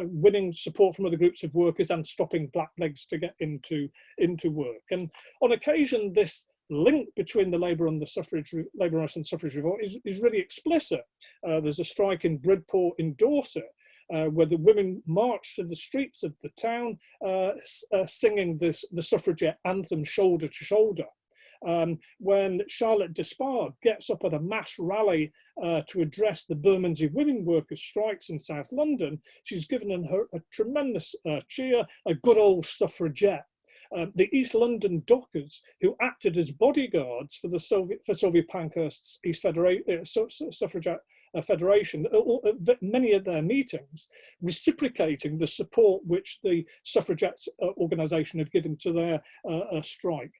winning support from other groups of workers and stopping blacklegs to get into work. And on occasion, this link between the labour and the suffrage, labour unrest and suffrage revolt is really explicit. There's a strike in Bridport in Dorset where the women marched to the streets of the town singing the suffragette anthem shoulder to shoulder. When Charlotte Despard gets up at a mass rally to address the Bermondsey women workers' strikes in South London, she's given her a tremendous cheer, a good old suffragette. The East London dockers, who acted as bodyguards for Sylvia Pankhurst's East Suffragette Federation, at many of their meetings, reciprocating the support which the suffragettes organisation had given to their strike.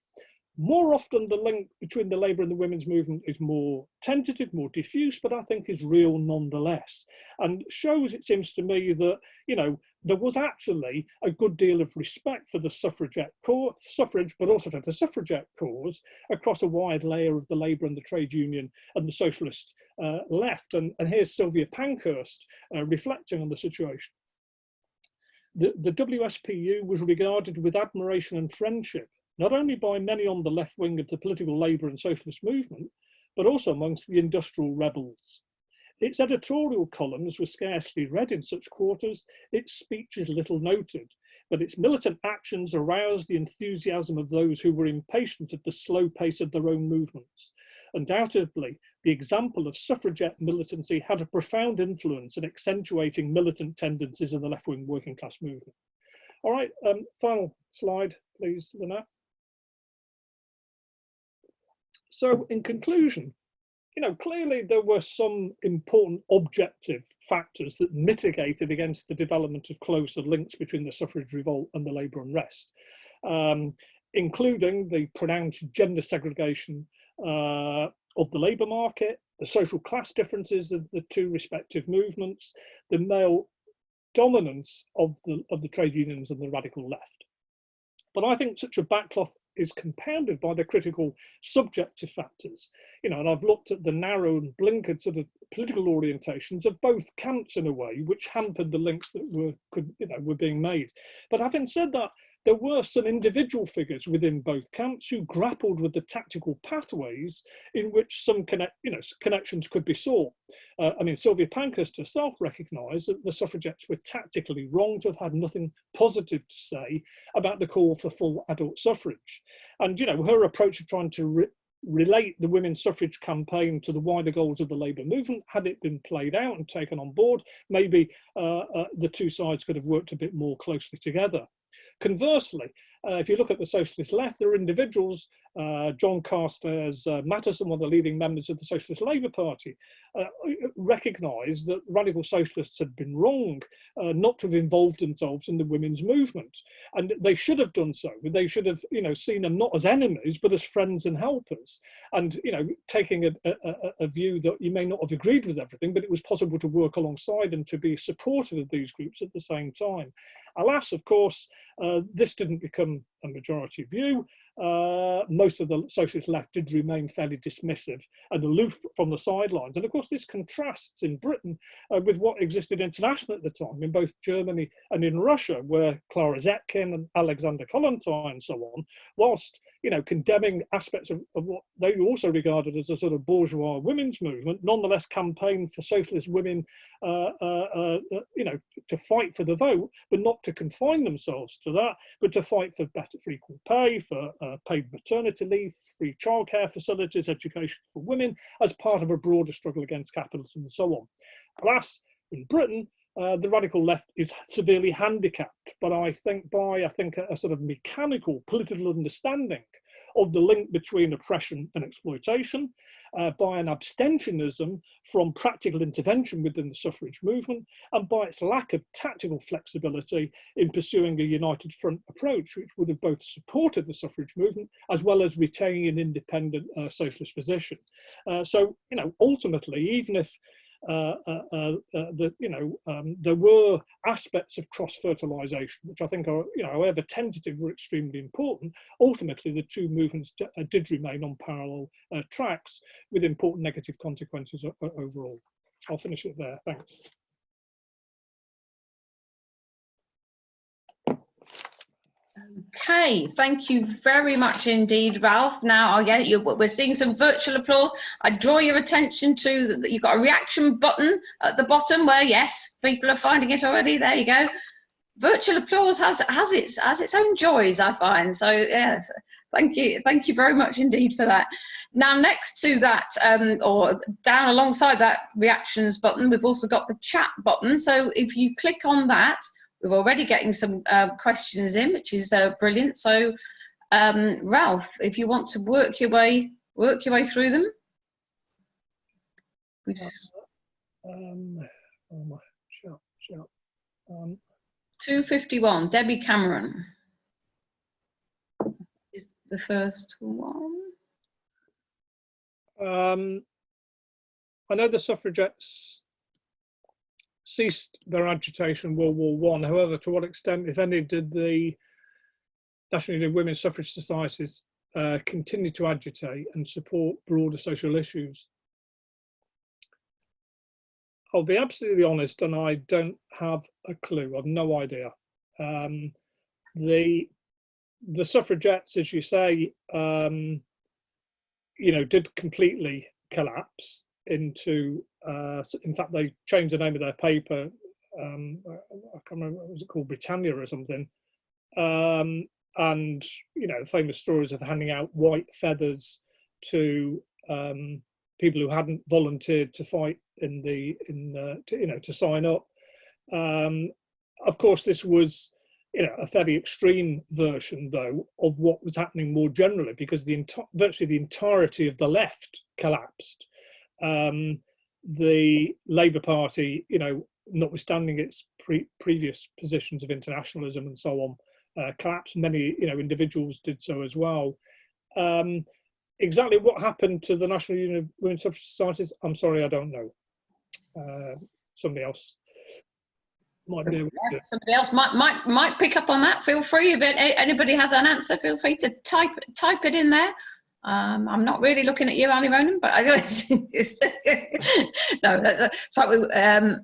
More often, the link between the labour and the women's movement is more tentative, more diffuse, but I think is real nonetheless, and shows, it seems to me, that, you know, there was actually a good deal of respect for the suffrage, but also for the suffragette cause across a wide layer of the labour and the trade union and the socialist left. And here's Sylvia Pankhurst reflecting on the situation. The WSPU was regarded with admiration and friendship, not only by many on the left wing of the political labour and socialist movement, but also amongst the industrial rebels. Its editorial columns were scarcely read in such quarters, its speeches little noted, but its militant actions aroused the enthusiasm of those who were impatient at the slow pace of their own movements. Undoubtedly, the example of suffragette militancy had a profound influence in accentuating militant tendencies of the left-wing working class movement. All right, final slide, please, Lynette. So in conclusion, you know, clearly there were some important objective factors that mitigated against the development of closer links between the suffrage revolt and the labour unrest, including the pronounced gender segregation of the labour market, the social class differences of the two respective movements, the male dominance of the trade unions and the radical left. But I think such a backcloth is compounded by the critical subjective factors, you know, and I've looked at the narrow and blinkered sort of political orientations of both camps in a way, which hampered the links that were being made. But having said that, there were some individual figures within both camps who grappled with the tactical pathways in which some connections could be sought. I mean, Sylvia Pankhurst herself recognised that the suffragettes were tactically wrong to have had nothing positive to say about the call for full adult suffrage. And, you know, her approach of trying to relate the women's suffrage campaign to the wider goals of the labour movement, had it been played out and taken on board, maybe the two sides could have worked a bit more closely together. Conversely, if you look at the socialist left, there are individuals, John Carstairs Matteson, one of the leading members of the Socialist Labour Party, recognised that radical socialists had been wrong not to have involved themselves in the women's movement, and they should have done so. They should have, you know, seen them not as enemies but as friends and helpers, and, you know, taking a view that you may not have agreed with everything, but it was possible to work alongside and to be supportive of these groups at the same time. Alas, of course, this didn't become a majority view. Most of the socialist left did remain fairly dismissive and aloof from the sidelines. And of course, this contrasts in Britain with what existed internationally at the time, in both Germany and in Russia, where Clara Zetkin and Alexander Kollontai and so on, whilst, you know, condemning aspects of what they also regarded as a sort of bourgeois women's movement, nonetheless campaigned for socialist women, you know, to fight for the vote, but not to confine themselves to that, but to fight for for equal pay, for paid maternity leave, free childcare facilities, education for women, as part of a broader struggle against capitalism and so on. Alas, in Britain, the radical left is severely handicapped, but I think by a sort of mechanical political understanding of the link between oppression and exploitation, by an abstentionism from practical intervention within the suffrage movement, and by its lack of tactical flexibility in pursuing a united front approach, which would have both supported the suffrage movement as well as retaining an independent socialist position. So, you know, ultimately, even if there were aspects of cross-fertilization, which I think are, you know, however tentative, were extremely important. Ultimately, the two movements did remain on parallel tracks with important negative consequences overall. I'll finish it there. Thanks.
Okay, thank you very much indeed, Ralph. Now, we're seeing some virtual applause. I draw your attention to that you've got a reaction button at the bottom where, yes, people are finding it already. There you go. Virtual applause has its own joys, I find. So, yes, thank you very much indeed for that. Now, next to that, or down alongside that reactions button, we've also got the chat button. So if you click on that, we're already getting some questions in, which is brilliant. So, Ralph, if you want to work your way through them. 251, Debbie Cameron is the first one.
I know the suffragettes ceased their agitation in World War I. However, to what extent, if any, did the National Union of Women's Suffrage Societies continue to agitate and support broader social issues? I'll be absolutely honest, and I don't have a clue. I've no idea. The suffragettes, as you say, you know, did completely collapse into. In fact, they changed the name of their paper. I can't remember, what was it called, Britannia or something. And you know, famous stories of handing out white feathers to people who hadn't volunteered to fight to sign up. Of course, this was, you know, a fairly extreme version, though, of what was happening more generally, because virtually the entirety of the left collapsed. The Labour Party, you know, notwithstanding its previous positions of internationalism and so on, collapsed. Many, you know, individuals did so as well. Exactly what happened to the National Union of Women's Suffrage Societies, I'm sorry, I don't know. Somebody else might be able to.
Somebody else might pick up on that. Feel free, if anybody has an answer, feel free to type it in there. I'm not really looking at you, Ali Ronan, but no.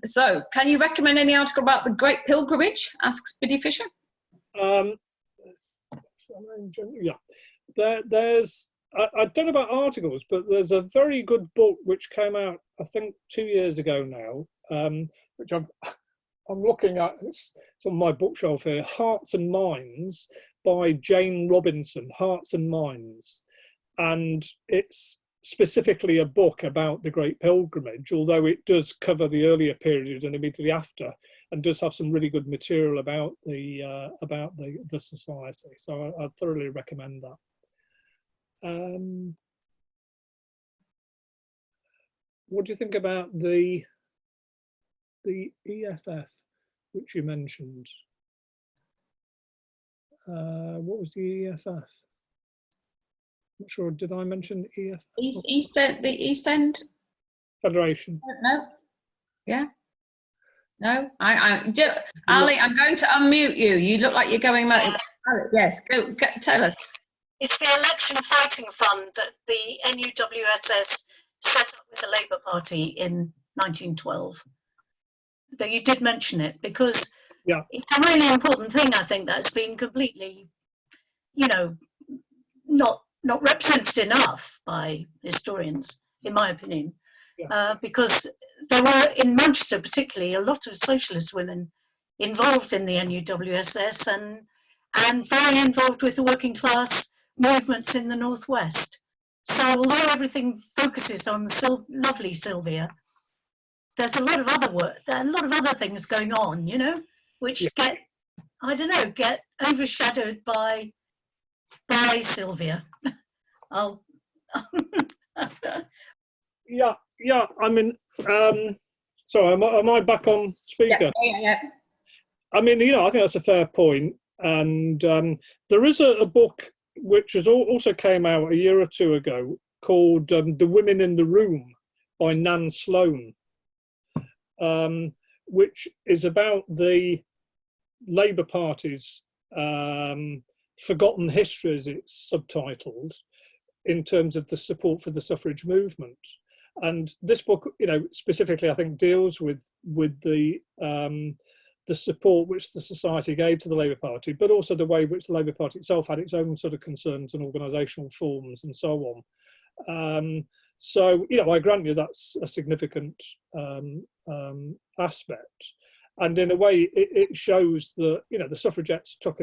So, can you recommend any article about the Great Pilgrimage? Asks Biddy Fisher.
Yeah, there's. I don't know about articles, but there's a very good book which came out, I think, 2 years ago now, which I'm looking at. It's on my bookshelf here. Hearts and Minds by Jane Robinson. Hearts and Minds. And it's specifically a book about the Great Pilgrimage, although it does cover the earlier period and immediately after, and does have some really good material about the society. So I thoroughly recommend that. What do you think about the EFF, which you mentioned? What was the EFF? Not sure. Did I mention EFF?
The East End
Federation.
No. Yeah. No. Ali, I'm going to unmute you. You look like you're going mad. Yes. Go. Tell us.
It's the Election Fighting Fund that the NUWSS set up with the Labour Party in 1912. Though you did mention it, because
yeah,
it's a really important thing. I think that's been completely, you know, not represented enough by historians, in my opinion, yeah. Because there were, in Manchester particularly, a lot of socialist women involved in the NUWSS and very involved with the working class movements in the Northwest. So although everything focuses on lovely Sylvia, there's a lot of other work, there are a lot of other things going on, you know, which get overshadowed by Bye, Sylvia. I'll.
Yeah. I mean, sorry, am I back on speaker?
Yeah.
I mean, I think that's a fair point. And there is a book which has also came out a year or two ago called The Women in the Room by Nan Sloan, which is about the Labour Party's forgotten history, as it's subtitled, in terms of the support for the suffrage movement. And this book, specifically, I think, deals with the support which the society gave to the Labour Party, but also the way which the Labour Party itself had its own sort of concerns and organisational forms and so on. So, I grant you that's a significant aspect. And in a way, it shows that, the suffragettes took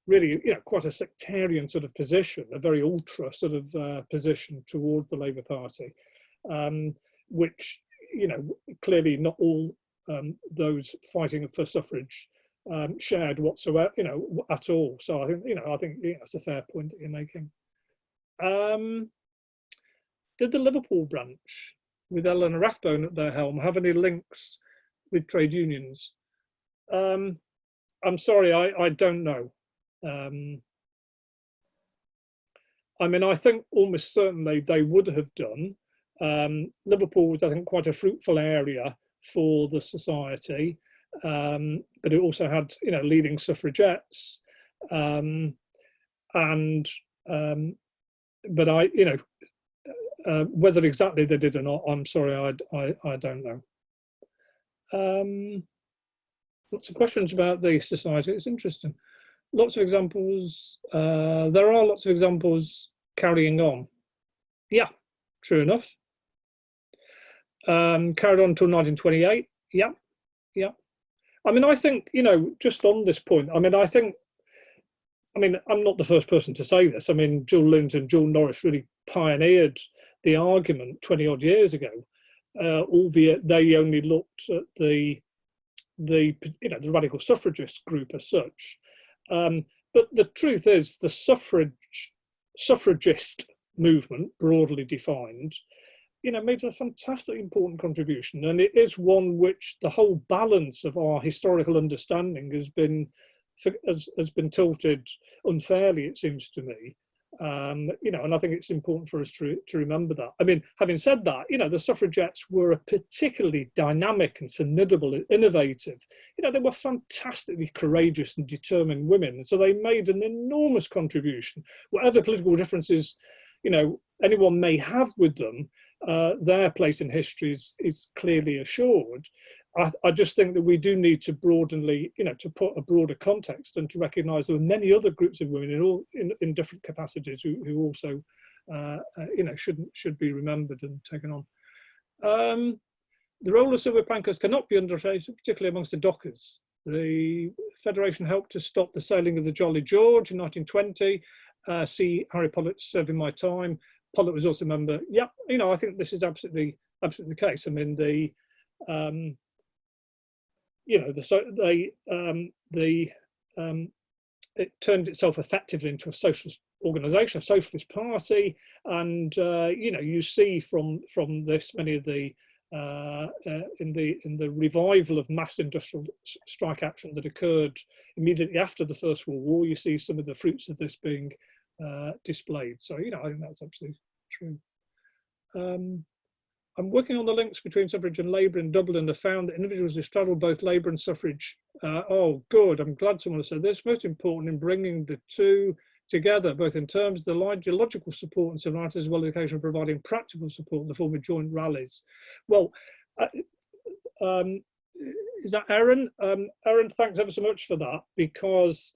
really, quite a sectarian sort of position, a very ultra sort of position toward the Labour Party, which, clearly not all those fighting for suffrage shared whatsoever, at all. So I think, that's a fair point that you're making. Did the Liverpool branch, with Eleanor Rathbone at their helm, have any links with trade unions? I'm sorry, I don't know. I mean, I think almost certainly they would have done. Liverpool was, I think, quite a fruitful area for the society, but it also had, leading suffragettes, but whether exactly they did or not, I'm sorry, I don't know. Lots of questions about the society. It's interesting. Lots of examples. There are lots of examples carrying on. Yeah, true enough. Carried on until 1928. Yeah. I mean, I think, just on this point, I mean, I'm not the first person to say this. I mean, Jules Linds and Jules Norris really pioneered the argument 20 odd years ago, albeit they only looked at the radical suffragist group as such. But the truth is, the suffragist movement, broadly defined, made a fantastically important contribution, and it is one which the whole balance of our historical understanding has been tilted unfairly, it seems to me. And I think it's important for us to remember that. I mean, having said that, the suffragettes were a particularly dynamic and formidable, innovative. They were fantastically courageous and determined women. So they made an enormous contribution. Whatever political differences, anyone may have with them, their place in history is clearly assured. I just think that we do need to broadenly, to put a broader context and to recognise there are many other groups of women in different capacities who also, should be remembered and taken on. The role of silver plankers cannot be understated, particularly amongst the dockers. The Federation helped to stop the sailing of the Jolly George in 1920. See Harry Pollitt serving my time. Pollitt was also a member. Yeah, I think this is absolutely the case. I mean, it turned itself effectively into a socialist organisation, a socialist party, and you see from this many of the in the revival of mass industrial strike action that occurred immediately after the First World War, you see some of the fruits of this being displayed. So I think that's absolutely true. I'm working on the links between suffrage and labour in Dublin and have found that individuals who straddle both labour and suffrage, oh good, I'm glad someone has said this, most important in bringing the two together, both in terms of the ideological support and civil rights, as well as occasionally providing practical support in the form of joint rallies. Well, is that Erin? Erin, thanks ever so much for that, because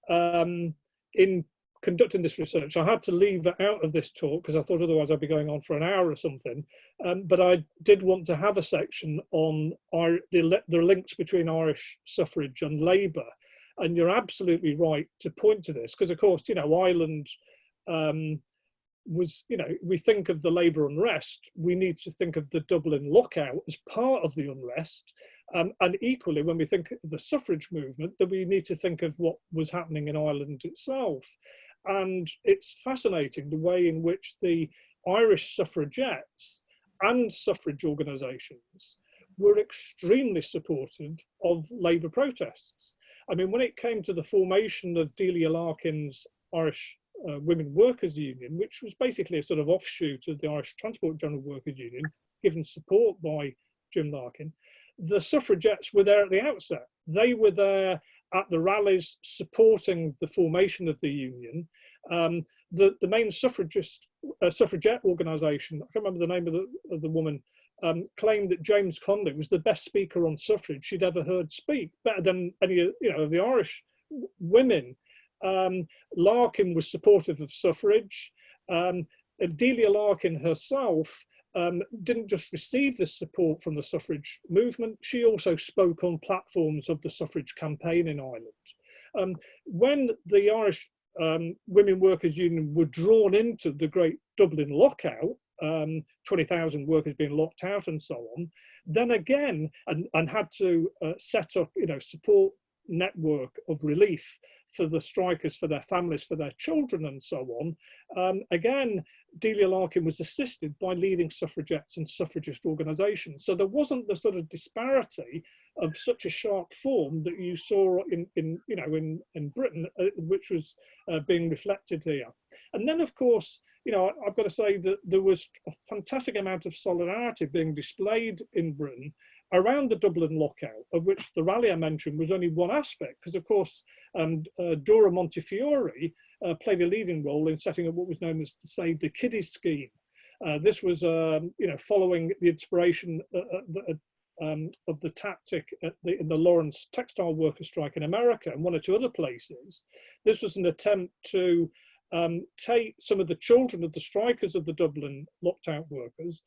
in conducting this research, I had to leave it out of this talk because I thought otherwise I'd be going on for an hour or something. But I did want to have a section on the links between Irish suffrage and labour. And you're absolutely right to point to this, because of course, Ireland was, we think of the labour unrest, we need to think of the Dublin lockout as part of the unrest. And equally, when we think of the suffrage movement, then we need to think of what was happening in Ireland itself. And it's fascinating the way in which the Irish suffragettes and suffrage organisations were extremely supportive of Labour protests. I mean, when it came to the formation of Delia Larkin's Irish Women Workers Union, which was basically a sort of offshoot of the Irish Transport General Workers Union, given support by Jim Larkin, the suffragettes were there at the outset. They were there at the rallies supporting the formation of the union. The main suffragette organisation, I can't remember the name of the woman, claimed that James Connolly was the best speaker on suffrage she'd ever heard speak, better than any of the Irish women. Larkin was supportive of suffrage. Delia Larkin herself didn't just receive this support from the suffrage movement, she also spoke on platforms of the suffrage campaign in Ireland. When the Irish Women Workers Union were drawn into the great Dublin lockout, 20,000 workers being locked out and so on, then again, and had to set up, support network of relief for the strikers, for their families, for their children and so on. Again, Delia Larkin was assisted by leading suffragettes and suffragist organisations. So there wasn't the sort of disparity of such a sharp form that you saw in Britain, which was being reflected here. And then, of course, I've got to say that there was a fantastic amount of solidarity being displayed in Britain around the Dublin lockout, of which the rally I mentioned was only one aspect, because of course Dora Montefiore played a leading role in setting up what was known as the Save the Kiddies scheme. This was, following the inspiration of the tactic in the Lawrence textile worker strike in America and one or two other places. This was an attempt to take some of the children of the strikers of the Dublin locked out workers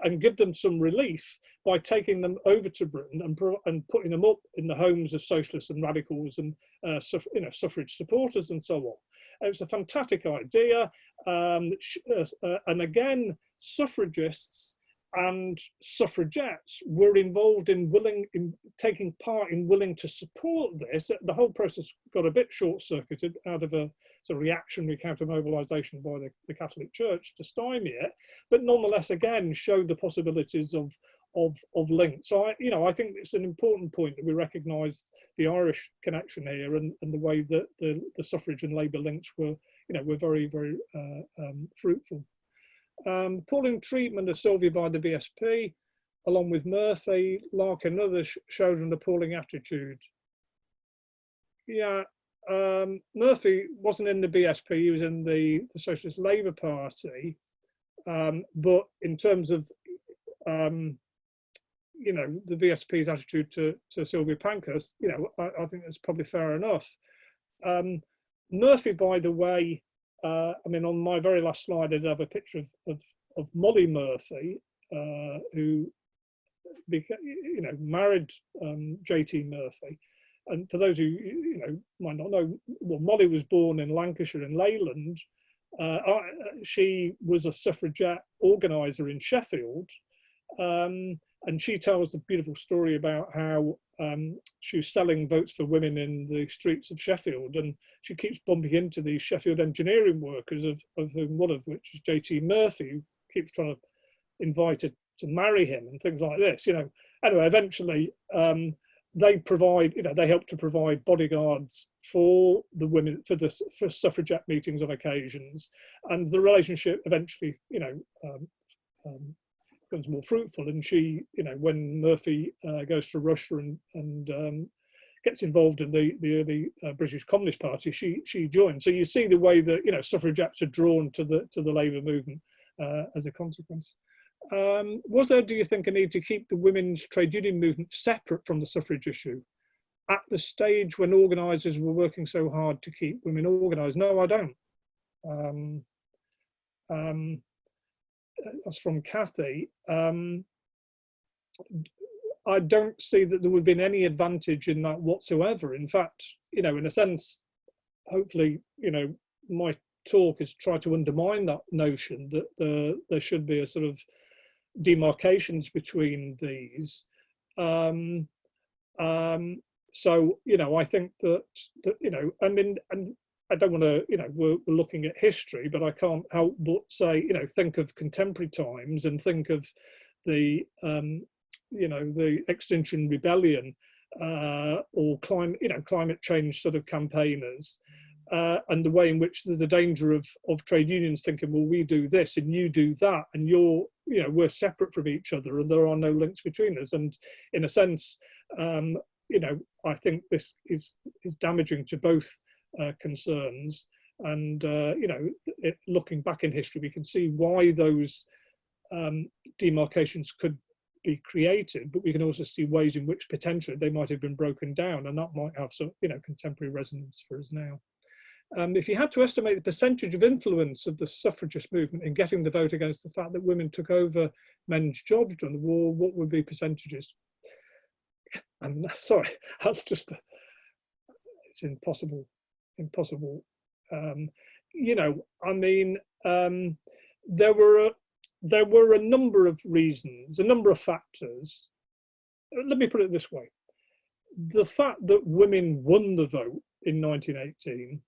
and give them some relief by taking them over to Britain and putting them up in the homes of socialists and radicals and suffrage supporters and so on. It was a fantastic idea, and again, suffragists and suffragettes were involved in taking part in willing to support this. The whole process got a bit short-circuited out of a sort of reactionary counter-mobilisation by the Catholic Church to stymie it, but nonetheless, again, showed the possibilities of link. So I think it's an important point that we recognise the Irish connection here and the way that the suffrage and Labour links were very, very fruitful. Appalling treatment of Sylvia by the BSP, along with Murphy, Larkin and others, showed an appalling attitude. Yeah, Murphy wasn't in the BSP, he was in the Socialist Labour Party, but in terms of the BSP's attitude to Sylvia Pankhurst, I think that's probably fair enough. Murphy, by the way, on my very last slide, I did have a picture of Molly Murphy, who married J.T. Murphy. And for those who might not know, well, Molly was born in Lancashire in Leyland. She was a suffragette organiser in Sheffield, and she tells a beautiful story about how she was selling votes for women in the streets of Sheffield, and she keeps bumping into these Sheffield engineering workers, of whom one of which is J.T. Murphy, who keeps trying to invite her to marry him and things like this. Anyway, eventually they help to provide bodyguards for the women for suffragette meetings on occasions, and the relationship eventually becomes more fruitful. And she, when Murphy goes to Russia and gets involved in the early British Communist Party, she joins. So you see the way that suffragettes are drawn to the Labour movement as a consequence. Was there, do you think, a need to keep the women's trade union movement separate from the suffrage issue at the stage when organisers were working so hard to keep women organised? No, I don't. That's from Kathy. I don't see that there would have been any advantage in that whatsoever. In fact, in a sense, hopefully, my talk is try to undermine that notion that there should be a sort of demarcations between these. So, you know, I think that you know, I mean, and I don't want to, you know, we're looking at history, but I can't help but say, you know, think of contemporary times and think of the, you know, the Extinction Rebellion or climate change sort of campaigners, and the way in which there's a danger of trade unions thinking, well, we do this and you do that, and you know, we're separate from each other and there are no links between us. And in a sense, you know, I think this is damaging to both concerns. And you know, looking back in history, we can see why those demarcations could be created, but we can also see ways in which potentially they might have been broken down, and that might have some, you know, contemporary resonance for us now. If you had to estimate the percentage of influence of the suffragist movement in getting the vote against the fact that women took over men's jobs during the war, what would be percentages? I'm sorry, that's just, it's impossible. You know, I mean, there were a number of reasons, a number of factors. Let me put it this way. The fact that women won the vote in 1918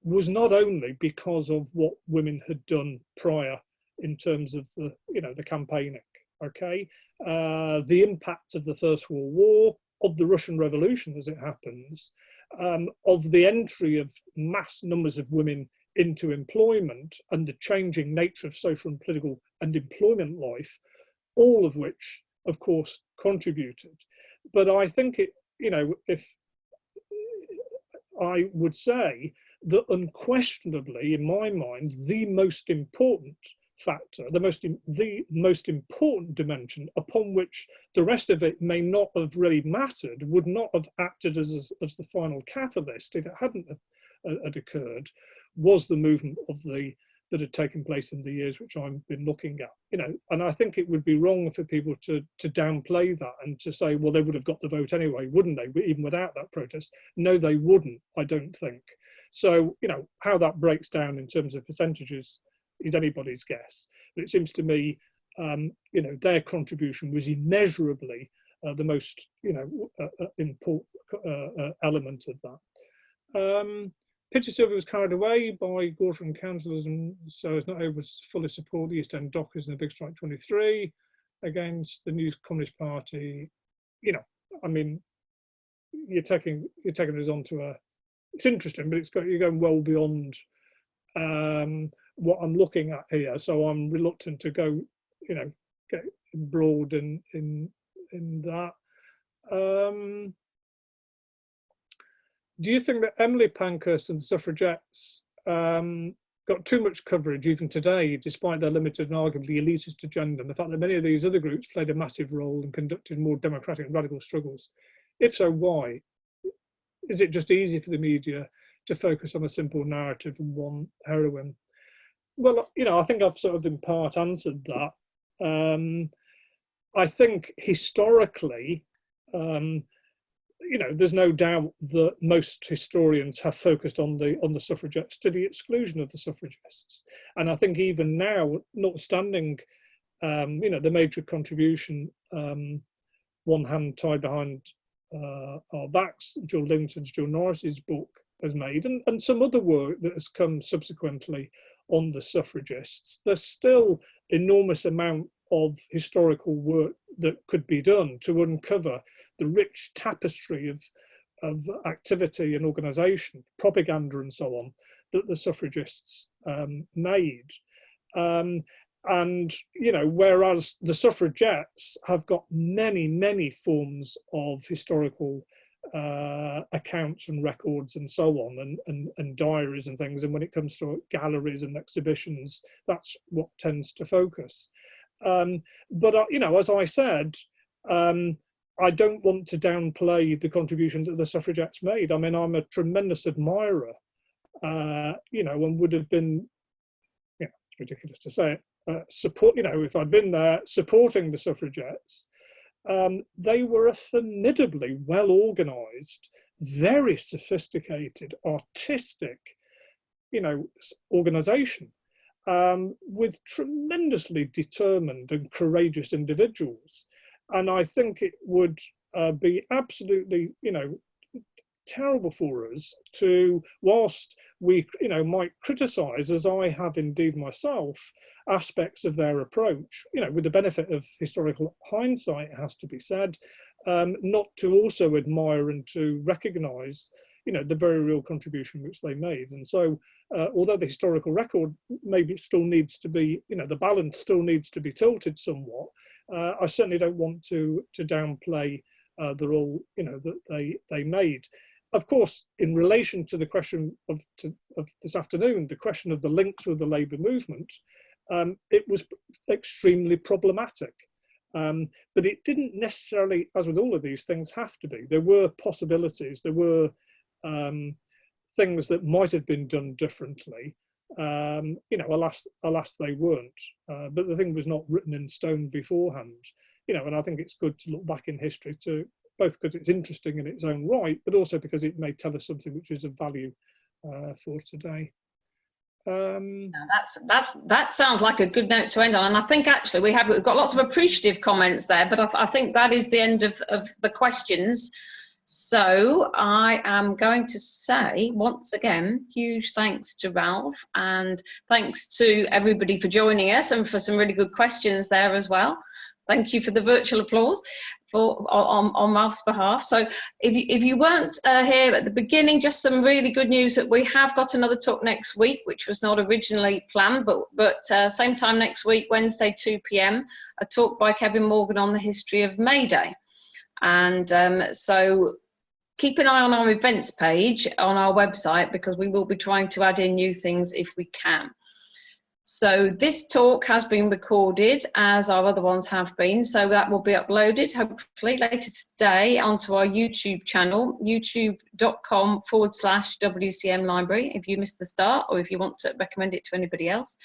was not only because of what women had done prior in terms of the, you know, the campaigning, okay, the impact of the First World War, of the Russian Revolution as it happens, of the entry of mass numbers of women into employment and the changing nature of social and political and employment life, all of which, of course, contributed. But I think it, you know, if I would say that unquestionably, in my mind, the most important factor, the most important dimension upon which the rest of it may not have really mattered, would not have acted as the final catalyst if it hadn't had occurred, was the movement that had taken place in the years which I've been looking at. You know, and I think it would be wrong for people to downplay that and to say, well, they would have got the vote anyway, wouldn't they, even without that protest? No, they wouldn't, I don't think. So, you know, how that breaks down in terms of percentages is anybody's guess. But it seems to me, you know, their contribution was immeasurably the most, you know, important element of that. Pity Sylvia was carried away by Gorter and councillors, and so is not able to fully support the East End Dockers in the Big Strike 23 against the New Communist Party. You know, I mean, you're taking us onto a. It's interesting, but you're going well beyond what I'm looking at here. So I'm reluctant to go, you know, get broad in that. Do you think that Emily Pankhurst and the suffragettes got too much coverage even today, despite their limited and arguably elitist agenda, and the fact that many of these other groups played a massive role and conducted more democratic and radical struggles? If so, why? Is it just easy for the media to focus on a simple narrative and one heroine? Well, you know, I think I've sort of in part answered that. I think historically, you know, there's no doubt that most historians have focused on the suffragettes to the exclusion of the suffragists. And I think even now, notwithstanding, you know, the major contribution, one hand tied behind our backs, Jill Norris's book has made, and some other work that has come subsequently on the suffragists, there's still enormous amount of historical work that could be done to uncover the rich tapestry of activity and organisation, propaganda and so on, that the suffragists made. And, you know, whereas the suffragettes have got many forms of historical accounts and records and so on, and diaries and things, and when it comes to galleries and exhibitions, that's what tends to focus. But you know, as I said, I don't want to downplay the contribution that the suffragettes made. I mean, I'm a tremendous admirer, you know, and would have been, you know, it's ridiculous to say it, support, you know, if I'd been there supporting the suffragettes. They were a formidably well organised, very sophisticated, artistic, you know, organisation, with tremendously determined and courageous individuals. And I think it would be absolutely, terrible for us to, whilst we, might criticise, as I have indeed myself, aspects of their approach, with the benefit of historical hindsight, it has to be said, not to also admire and to recognise, the very real contribution which they made. And so, although the historical record maybe still needs to be, the balance still needs to be tilted somewhat, I certainly don't want to downplay the role, that they made. Of course, in relation to the question of this afternoon, the question of the links with the labour movement, it was extremely problematic. But it didn't necessarily, as with all of these things, have to be. There were possibilities, there were things that might have been done differently. Alas they weren't. But the thing was not written in stone beforehand. And I think it's good to look back in history to, both because it's interesting in its own right, but also because it may tell us something which is of value for today.
That sounds like a good note to end on, and I think actually we've got lots of appreciative comments there, but I think that is the end of the questions. So I am going to say once again, huge thanks to Ralph, and thanks to everybody for joining us and for some really good questions there as well. Thank you for the virtual applause on Ralph's behalf. So if you weren't here at the beginning, just some really good news that we have got another talk next week, which was not originally planned, but same time next week, Wednesday 2 p.m, a talk by Kevin Morgan on the history of May Day. And so keep an eye on our events page on our website, because we will be trying to add in new things if we can. So this talk has been recorded, as our other ones have been, so that will be uploaded hopefully later today onto our YouTube channel, youtube.com/WCM Library. If you missed the start, or if you want to recommend it to anybody else,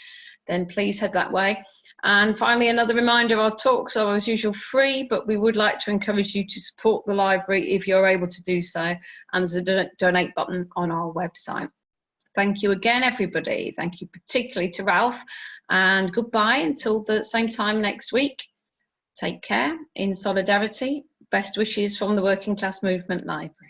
then please head that way. And finally, another reminder, our talks are as usual free, but we would like to encourage you to support the library if you're able to do so, and there's a donate button on our website. Thank you again, everybody. Thank you particularly to Ralph, and goodbye until the same time next week. Take care, in solidarity. Best wishes from the Working Class Movement Library.